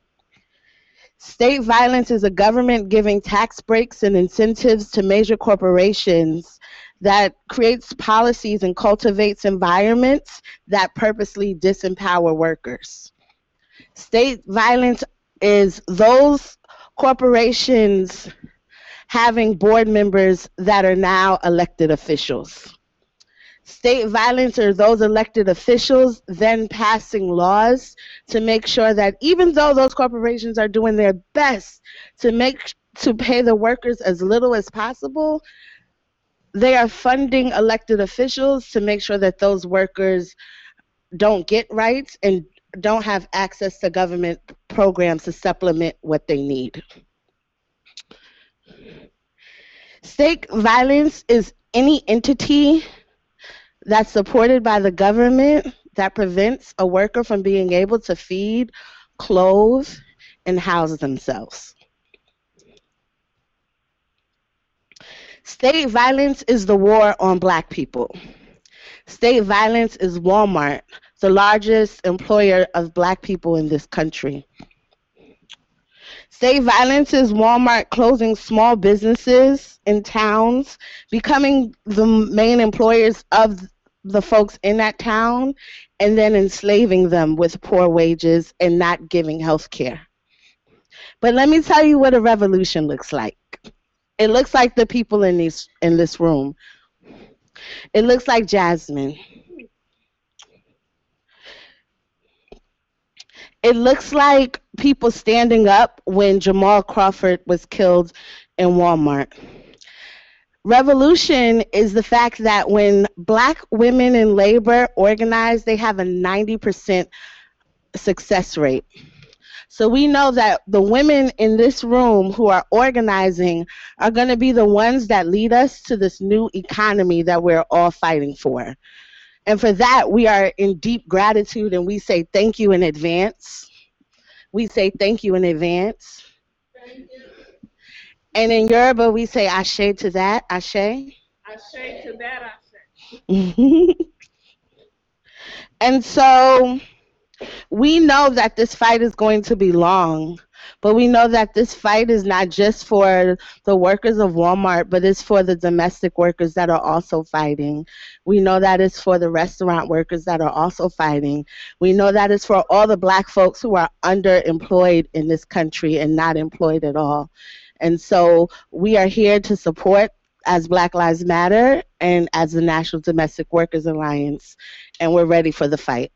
State violence is a government giving tax breaks and incentives to major corporations that creates policies and cultivates environments that purposely disempower workers. State violence is those corporations having board members that are now elected officials. State violence are those elected officials then passing laws to make sure that even though those corporations are doing their best to pay the workers as little as possible, they are funding elected officials to make sure that those workers don't get rights and don't have access to government programs to supplement what they need. State violence is any entity that's supported by the government that prevents a worker from being able to feed, clothe, and house themselves. State violence is the war on Black people. State violence is Walmart, the largest employer of Black people in this country. State violence is Walmart closing small businesses in towns, becoming the main employers of the folks in that town, and then enslaving them with poor wages and not giving health care. But let me tell you what a revolution looks like. It looks like the people in this room. It looks like Jasmine. It looks like people standing up when Jamal Crawford was killed in Walmart. Revolution is the fact that when Black women in labor organize, they have a 90% success rate. So we know that the women in this room who are organizing are going to be the ones that lead us to this new economy that we're all fighting for. And for that, we are in deep gratitude and we say thank you in advance. We say thank you in advance. Thank you. And in Yoruba, we say ashe to that, ashe. Ashe to that, ashe. And so we know that this fight is going to be long, but we know that this fight is not just for the workers of Walmart, but it's for the domestic workers that are also fighting. We know that it's for the restaurant workers that are also fighting. We know that it's for all the Black folks who are underemployed in this country and not employed at all. And so we are here to support as Black Lives Matter and as the National Domestic Workers Alliance, and we're ready for the fight.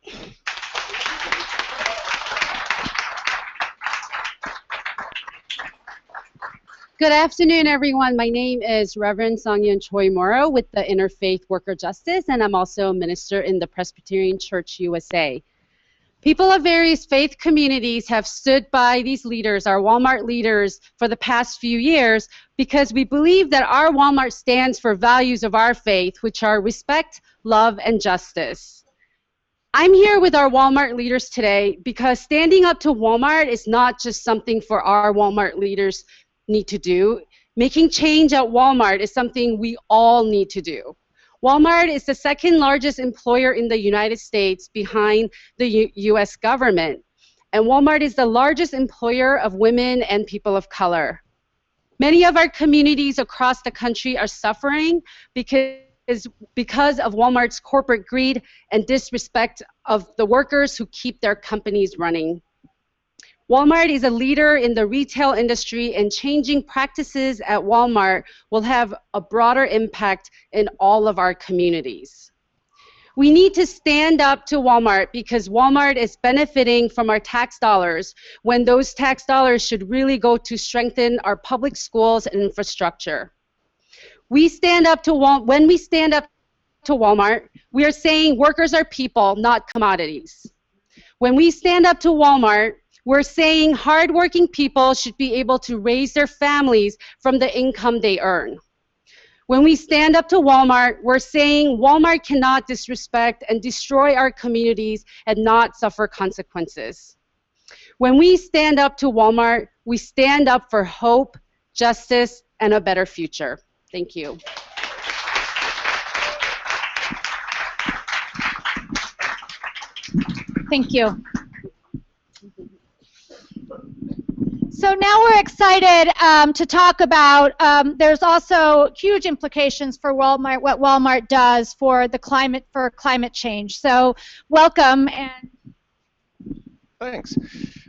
Good afternoon, everyone. My name is Reverend Songyeon Choi Moro with the Interfaith Worker Justice, and I'm also a minister in the Presbyterian Church USA. People of various faith communities have stood by these leaders, our Walmart leaders, for the past few years because we believe that our Walmart stands for values of our faith, which are respect, love, and justice. I'm here with our Walmart leaders today because standing up to Walmart is not just something for our Walmart leaders need to do. Making change at Walmart is something we all need to do. Walmart is the second largest employer in the United States behind the US government. And Walmart is the largest employer of women and people of color. Many of our communities across the country are suffering because of Walmart's corporate greed and disrespect of the workers who keep their companies running. Walmart is a leader in the retail industry, and changing practices at Walmart will have a broader impact in all of our communities. We need to stand up to Walmart because Walmart is benefiting from our tax dollars when those tax dollars should really go to strengthen our public schools and infrastructure. When we stand up to Walmart, we are saying workers are people, not commodities. When we stand up to Walmart, we're saying hardworking people should be able to raise their families from the income they earn. When we stand up to Walmart, we're saying Walmart cannot disrespect and destroy our communities and not suffer consequences. When we stand up to Walmart, we stand up for hope, justice, and a better future. Thank you. Thank you. So now we're excited to talk about, there's also huge implications for Walmart, what Walmart does for the climate change. So welcome. And Thanks.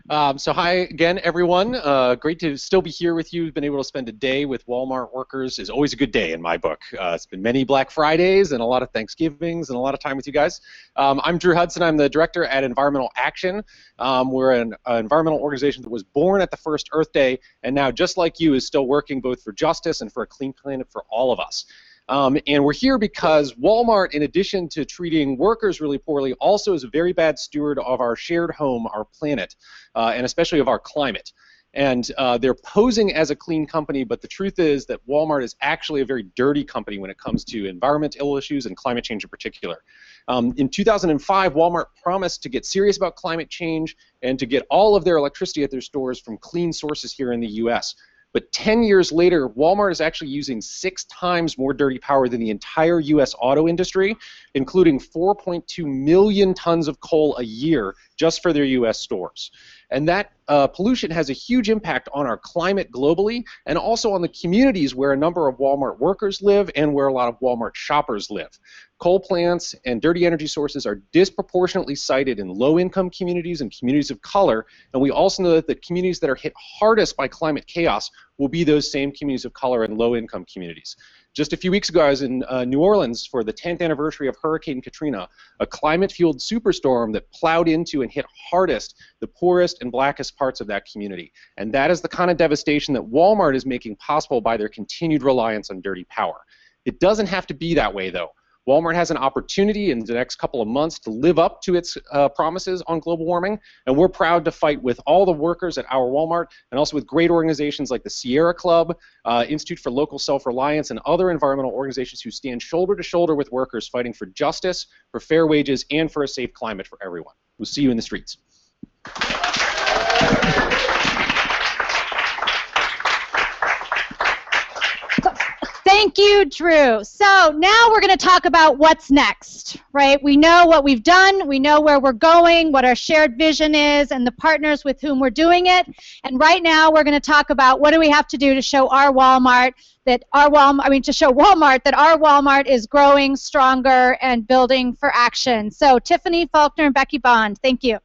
So hi again, everyone. Great to still be here with you. Been able to spend a day with Walmart workers is always a good day in my book. It's been many Black Fridays and a lot of Thanksgivings and a lot of time with you guys. I'm Drew Hudson. I'm the director at Environmental Action. We're an environmental organization that was born at the first Earth Day and now, just like you, is still working both for justice and for a clean planet for all of us. And we're here because Walmart, in addition to treating workers really poorly, also is a very bad steward of our shared home, our planet, and especially of our climate. And they're posing as a clean company, but the truth is that Walmart is actually a very dirty company when it comes to environmental issues and climate change in particular. In 2005, Walmart promised to get serious about climate change and to get all of their electricity at their stores from clean sources here in the US. But 10 years later, Walmart is actually using 6 times more dirty power than the entire US auto industry, including 4.2 million tons of coal a year just for their US stores. And that pollution has a huge impact on our climate globally and also on the communities where a number of Walmart workers live and where a lot of Walmart shoppers live. Coal plants and dirty energy sources are disproportionately sited in low-income communities and communities of color, and we also know that the communities that are hit hardest by climate chaos will be those same communities of color and low-income communities. Just a few weeks ago, I was in New Orleans for the 10th anniversary of Hurricane Katrina, a climate-fueled superstorm that plowed into and hit hardest the poorest and blackest parts of that community. And that is the kind of devastation that Walmart is making possible by their continued reliance on dirty power. It doesn't have to be that way, though. Walmart has an opportunity in the next couple of months to live up to its promises on global warming, and we're proud to fight with all the workers at our Walmart and also with great organizations like the Sierra Club, Institute for Local Self-Reliance, and other environmental organizations who stand shoulder to shoulder with workers fighting for justice, for fair wages, and for a safe climate for everyone. We'll see you in the streets. thank you, Drew. So now we're going to talk about what's next, right? We know what we've done, we know where we're going, what our shared vision is, and the partners with whom we're doing it. And right now we're going to talk about what do we have to do to show our Walmart that our to show Walmart that our Walmart is growing stronger and building for action. So Tiffany Faulkner and Becky Bond, thank you.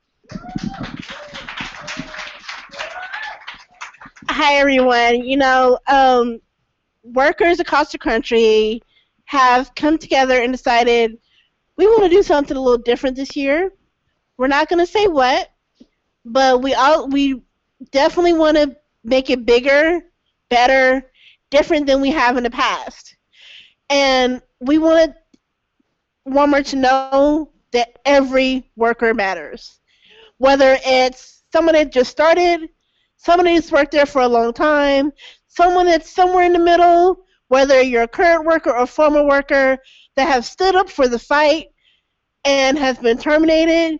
Hi, everyone. You know, workers across the country have come together and decided we want to do something a little different this year. We're not going to say what, but we definitely want to make it bigger better, different than we have in the past. And we wanted Walmart to know that every worker matters. Whether it's someone that just started, someone that's worked there for a long time, someone that's somewhere in the middle, whether you're a current worker or former worker that have stood up for the fight and has been terminated,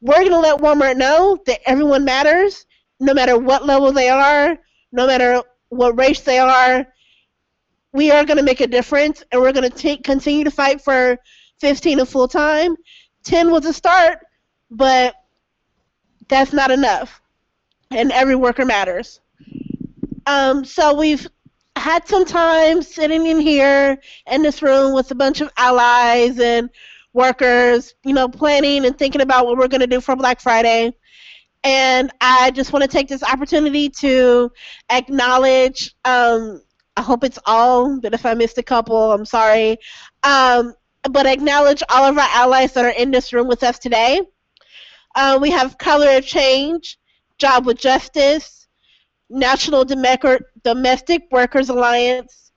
we're going to let Walmart know that everyone matters, no matter what level they are, no matter what race they are. We are going to make a difference, and we're going to continue to fight for 15 a full time. 10 was a start, but that's not enough, and every worker matters. So we've had some time sitting in here in this room with a bunch of allies and workers, planning and thinking about what we're going to do for Black Friday. And I just want to take this opportunity to acknowledge, I hope it's all, but if I missed a couple, I'm sorry. But acknowledge all of our allies that are in this room with us today. We have Color of Change, Job with Justice, National Domestic Workers Alliance,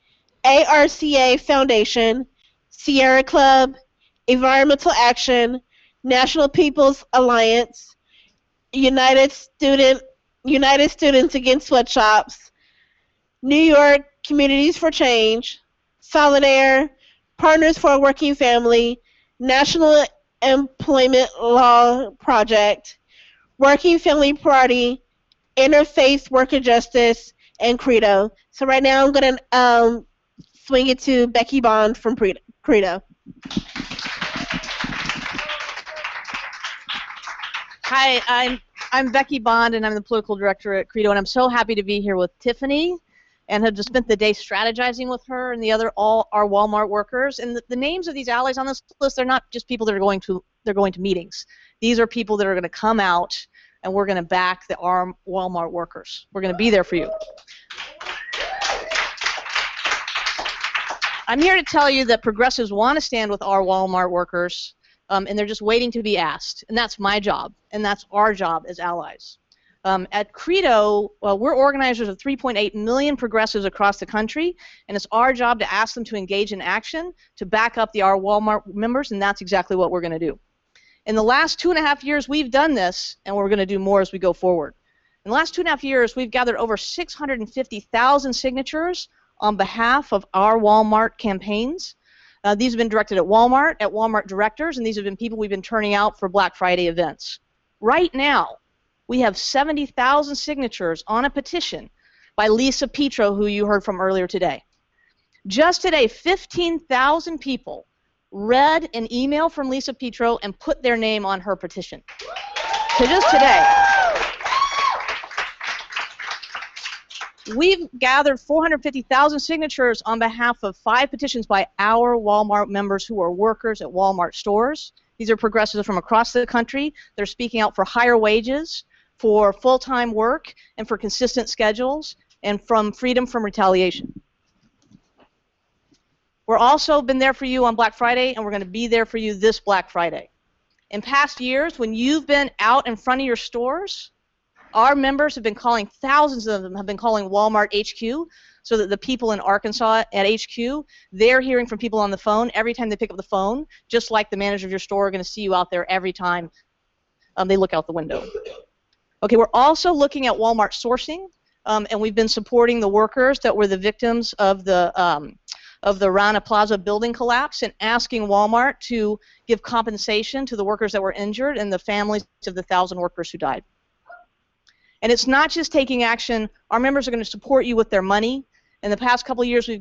ARCA Foundation, Sierra Club, Environmental Action, National People's Alliance, United Students Against Sweatshops, New York Communities for Change, Solidaire, Partners for a Working Family, National Employment Law Project, Working Family Party, Interfaith Worker Justice, and Credo. So right now I'm going to swing it to Becky Bond from Credo. Hi, I'm Becky Bond, and I'm the political director at Credo, and I'm so happy to be here with Tiffany, and have just spent the day strategizing with her and all our Walmart workers. And the names of these allies on this list, they're not just people that are going to meetings. These are people that are going to come out, and we're going to back our Walmart workers. We're going to be there for you. I'm here to tell you that progressives want to stand with our Walmart workers, and they're just waiting to be asked. And that's my job, and that's our job as allies. At Credo, we're organizers of 3.8 million progressives across the country, and it's our job to ask them to engage in action to back up our Walmart members, and that's exactly what we're going to do. In the last 2.5 years, we've done this, and we're going to do more as we go forward. In the last 2.5 years, we've gathered over 650,000 signatures on behalf of our Walmart campaigns. These have been directed at Walmart directors, and these have been people we've been turning out for Black Friday events. Right now, we have 70,000 signatures on a petition by Lisa Petro, who you heard from earlier today. Just today, 15,000 people read an email from Lisa Petro and put their name on her petition. So just today. We've gathered 450,000 signatures on behalf of 5 petitions by our Walmart members who are workers at Walmart stores. These are progressives from across the country. They're speaking out for higher wages, for full-time work, and for consistent schedules, and from freedom from retaliation. We're also been there for you on Black Friday, and we're going to be there for you this Black Friday. In past years, when you've been out in front of your stores, our members have been calling, thousands of them have been calling Walmart HQ, so that the people in Arkansas at HQ, they're hearing from people on the phone every time they pick up the phone, just like the manager of your store are going to see you out there every time they look out the window. Okay, we're also looking at Walmart sourcing, and we've been supporting the workers that were the victims of the Rana Plaza building collapse, and asking Walmart to give compensation to the workers that were injured and the families of the 1,000 workers who died. And it's not just taking action. Our members are going to support you with their money. In the past couple of years, our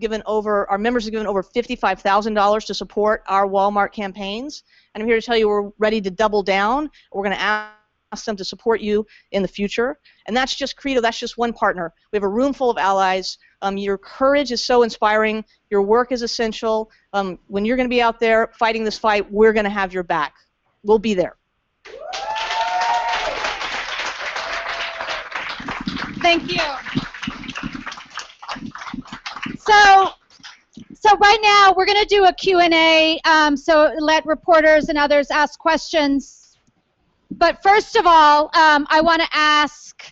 members have given over $55,000 to support our Walmart campaigns. And I'm here to tell you we're ready to double down. We're going to ask them to support you in the future. And that's just Credo. That's just one partner. We have a room full of allies. Your courage is so inspiring. Your work is essential. When you're going to be out there fighting this fight, we're going to have your back. We'll be there. Thank you. So right now we're going to do a Q&A, so let reporters and others ask questions. But first of all, I want to ask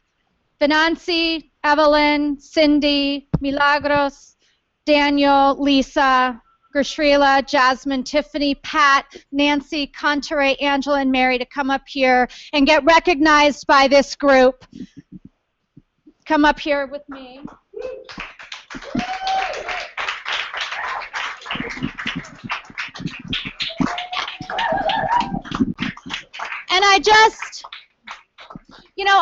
Venancy, Evelyn, Cindy, Milagros, Daniel, Lisa, Gershrila, Jasmine, Tiffany, Pat, Nancy, Contere, Angela, and Mary to come up here and get recognized by this group. Come up here with me. And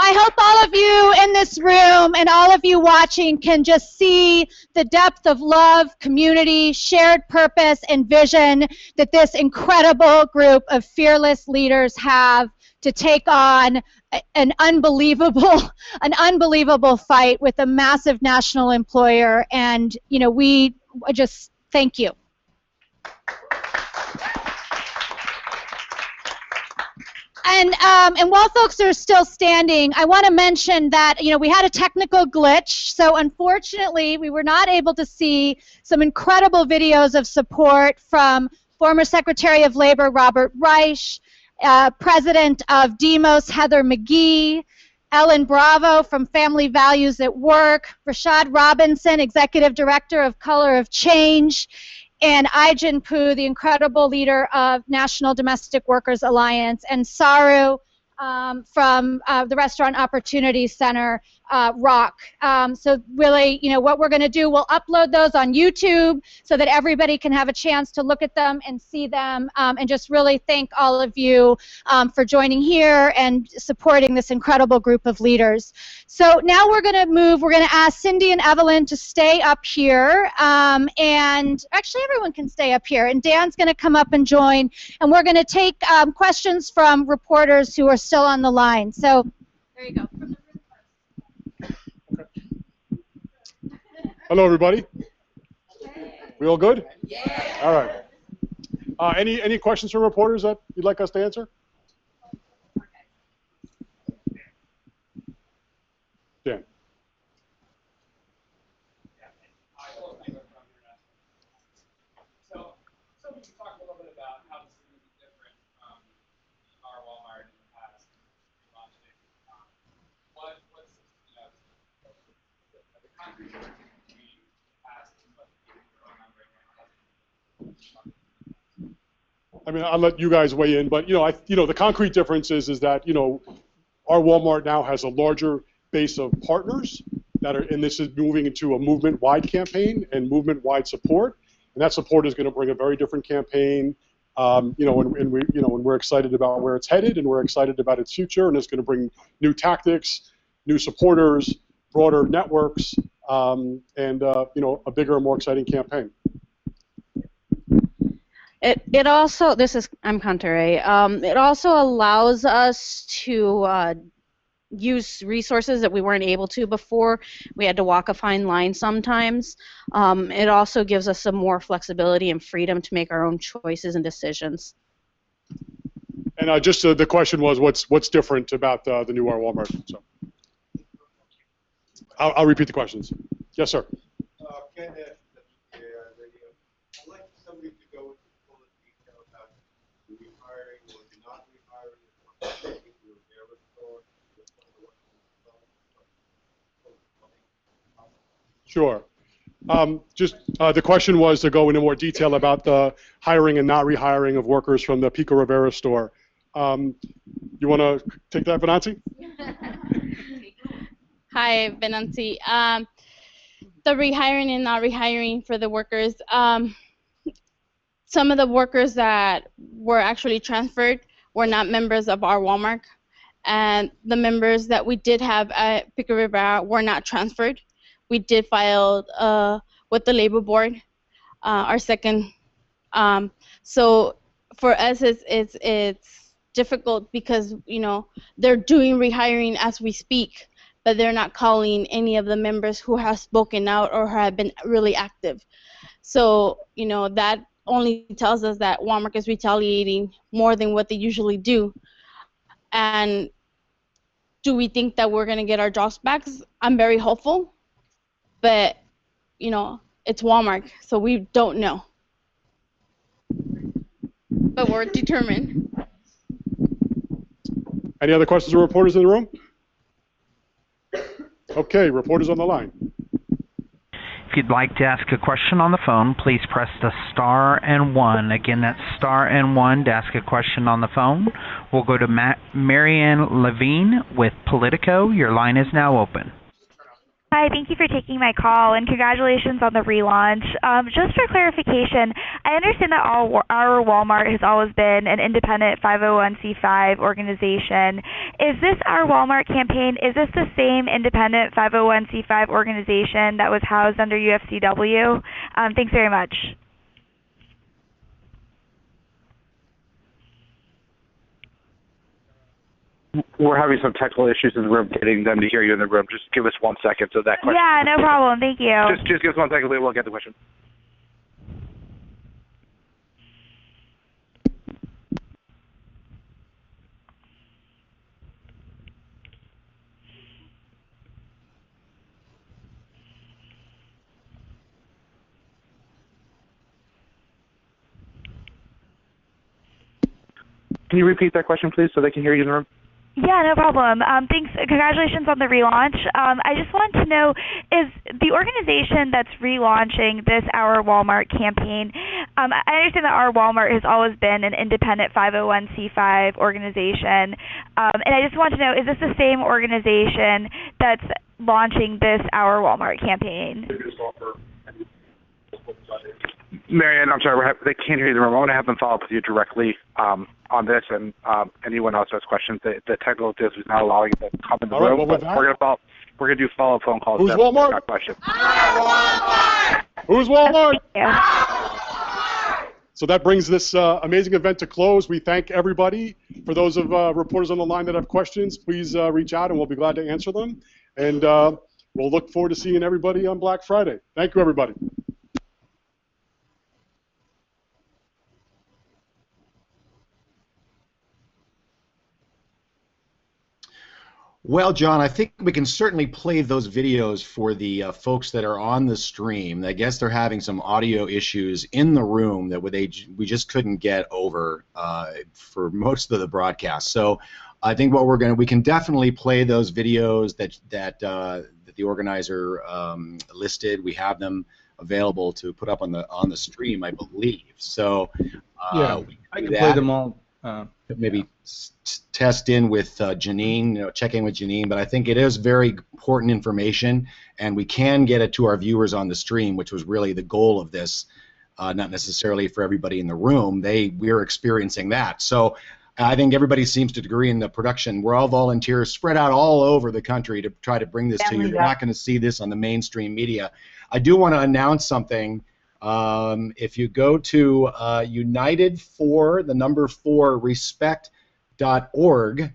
I hope all of you in this room and all of you watching can just see the depth of love, community, shared purpose, and vision that this incredible group of fearless leaders have to take on an unbelievable fight with a massive national employer. And, we just thank you. And while folks are still standing, I want to mention that, we had a technical glitch. So unfortunately, we were not able to see some incredible videos of support from former Secretary of Labor Robert Reich, President of Demos Heather McGee, Ellen Bravo from Family Values at Work, Rashad Robinson, Executive Director of Color of Change, and Ai-Jin Poo, the incredible leader of National Domestic Workers Alliance, and Saru from the Restaurant Opportunity Center, ROC. So really, what we're going to do, we'll upload those on YouTube so that everybody can have a chance to look at them and see them, and just really thank all of you for joining here and supporting this incredible group of leaders. So now we're going to ask Cindy and Evelyn to stay up here, and actually everyone can stay up here, and Dan's going to come up and join, and we're going to take questions from reporters who are still on the line. So there you go. Hello, everybody. We all good? Yeah. All right. Any questions from reporters that you'd like us to answer? Dan. I mean, I'll let you guys weigh in, but the concrete difference is that our Walmart now has a larger base of partners that are, and this is moving into a movement-wide campaign and movement-wide support, and that support is going to bring a very different campaign. And we're excited about where it's headed, and we're excited about its future, and it's going to bring new tactics, new supporters, broader networks, and a bigger and more exciting campaign. It also, I'm Contere. It also allows us to use resources that we weren't able to before. We had to walk a fine line sometimes. It also gives us some more flexibility and freedom to make our own choices and decisions. And just the question was, what's different about the new Walmart? So I'll repeat the questions. Yes, sir. I'd like somebody to go into full detail about the rehiring or the not rehiring of people who are store. Sure. The question was to go into more detail about the hiring and not rehiring of workers from the Pico Rivera store. You want to take that, Venancy? Hi, Venancy. The rehiring and not rehiring for the workers. Some of the workers that were actually transferred were not members of our Walmart, and the members that we did have at Pico Rivera were not transferred. We did file with the labor board, our second. So for us, it's difficult because they're doing rehiring as we speak, but they're not calling any of the members who have spoken out or have been really active. So that only tells us that Walmart is retaliating more than what they usually do. And do we think that we're going to get our jobs back? I'm very hopeful, but it's Walmart, so we don't know. But we're determined. Any other questions or reporters in the room? Okay, reporters on the line. If you'd like to ask a question on the phone, please press the star and 1. Again, that's star and 1 to ask a question on the phone. We'll go to Marianne Levine with Politico. Your line is now open. Hi, thank you for taking my call, and congratulations on the relaunch. Just for clarification, I understand that our Walmart has always been an independent 501c5 organization. Is this Our Walmart campaign, is this the same independent 501c5 organization that was housed under UFCW? Thanks very much. We're having some technical issues in the room, getting them to hear you in the room. Just give us 1 second so that question. Yeah, no problem. Thank you. Just give us 1 second, we'll get the question. Can you repeat that question, please, so they can hear you in the room? Yeah, no problem. Thanks. Congratulations on the relaunch. I just want to know, is the organization that's relaunching this Our Walmart campaign, I understand that Our Walmart has always been an independent 501c5 organization, and I just want to know, is this the same organization that's launching this Our Walmart campaign? Marianne, I'm sorry, they can't hear you in the room. I want to have them follow up with you directly on this, and anyone else has questions. The technical difficulty is not allowing them to come in the room. Well, but we're going to do follow-up phone calls. Who's Walmart? Questions. Who's Walmart? So that brings this amazing event to close. We thank everybody. For those of reporters on the line that have questions, please reach out, and we'll be glad to answer them. And we'll look forward to seeing everybody on Black Friday. Thank you, everybody. Well, John, I think we can certainly play those videos for the folks that are on the stream. I guess they're having some audio issues in the room that we just couldn't get over for most of the broadcast. So I think what we can definitely play those videos that the organizer listed. We have them available to put up on the stream, I believe. So yeah, I can play them all. Maybe test in with Janine, check in with Janine, but I think it is very important information, and we can get it to our viewers on the stream, which was really the goal of this, not necessarily for everybody in the room. We're experiencing that. So I think everybody seems to agree in the production. We're all volunteers spread out all over the country to try to bring this to you. You're not going to see this on the mainstream media. I do want to announce something. If you go to United4respect.org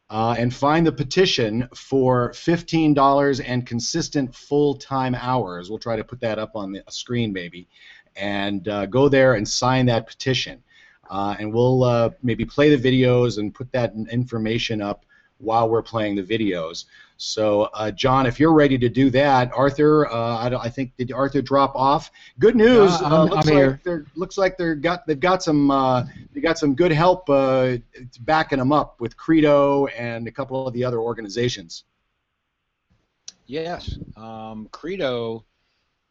and find the petition for $15 and consistent full-time hours, we'll try to put that up on the screen maybe, and go there and sign that petition. And we'll maybe play the videos and put that information up while we're playing the videos. So, John, if you're ready to do that, Arthur, I think, did Arthur drop off? Good news. Looks like they've got some good help backing them up with Credo and a couple of the other organizations. Yes, Credo,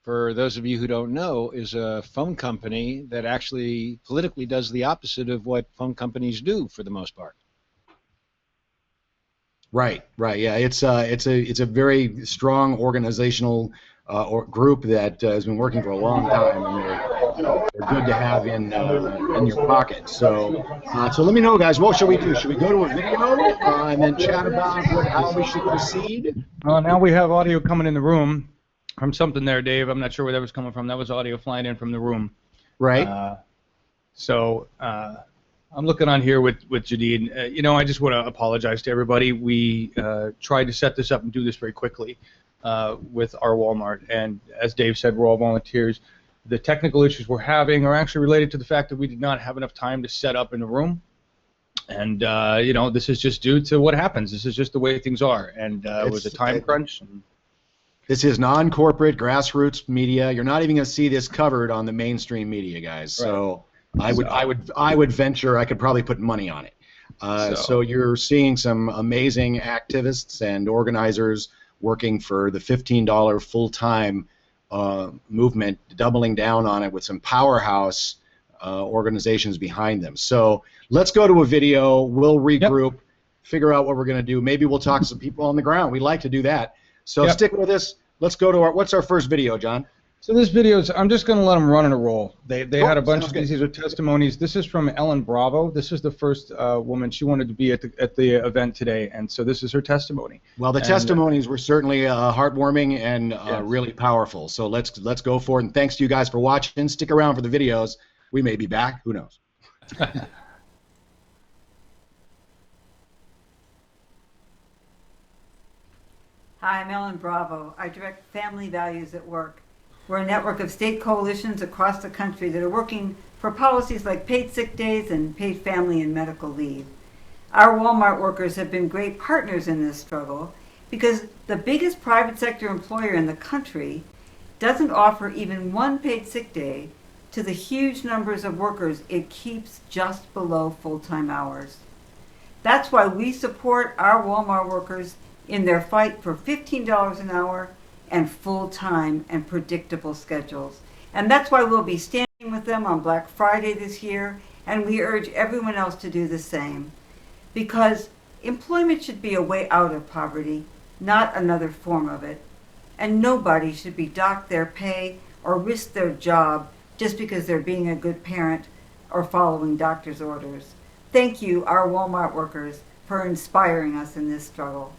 for those of you who don't know, is a phone company that actually politically does the opposite of what phone companies do for the most part. Right. Yeah, it's a very strong organizational group that has been working for a long time, and they're good to have in your pocket. So let me know, guys. What should we do? Should we go to a video and then chat about how we should proceed? Now we have audio coming in the room from something there, Dave. I'm not sure where that was coming from. That was audio flying in from the room. Right. I'm looking on here with Janine. I just want to apologize to everybody. We tried to set this up and do this very quickly with our Walmart. And as Dave said, we're all volunteers. The technical issues we're having are actually related to the fact that we did not have enough time to set up in the room. And, this is just due to what happens. This is just the way things are. And it was a time crunch. This is non-corporate, grassroots media. You're not even going to see this covered on the mainstream media, guys. Right. So I would venture I could probably put money on it. So you're seeing some amazing activists and organizers working for the $15 full-time movement, doubling down on it with some powerhouse organizations behind them. So let's go to a video. We'll regroup, figure out what we're going to do. Maybe we'll talk to some people on the ground. We'd like to do that. So stick with us. Let's go to what's our first video, John? So this video is, I'm just going to let them run in a roll. They had a bunch of these are testimonies. This is from Ellen Bravo. This is the first woman. She wanted to be at the event today, and so this is her testimony. Well, the testimonies were certainly heartwarming and really powerful. So let's go for it. And thanks to you guys for watching. Stick around for the videos. We may be back. Who knows? Hi, I'm Ellen Bravo. I direct Family Values at Work. We're a network of state coalitions across the country that are working for policies like paid sick days and paid family and medical leave. Our Walmart workers have been great partners in this struggle because the biggest private sector employer in the country doesn't offer even one paid sick day to the huge numbers of workers it keeps just below full-time hours. That's why we support our Walmart workers in their fight for $15 an hour and full-time and predictable schedules. And that's why we'll be standing with them on Black Friday this year, and we urge everyone else to do the same. Because employment should be a way out of poverty, not another form of it. And nobody should be docked their pay or risk their job just because they're being a good parent or following doctor's orders. Thank you, our Walmart workers, for inspiring us in this struggle.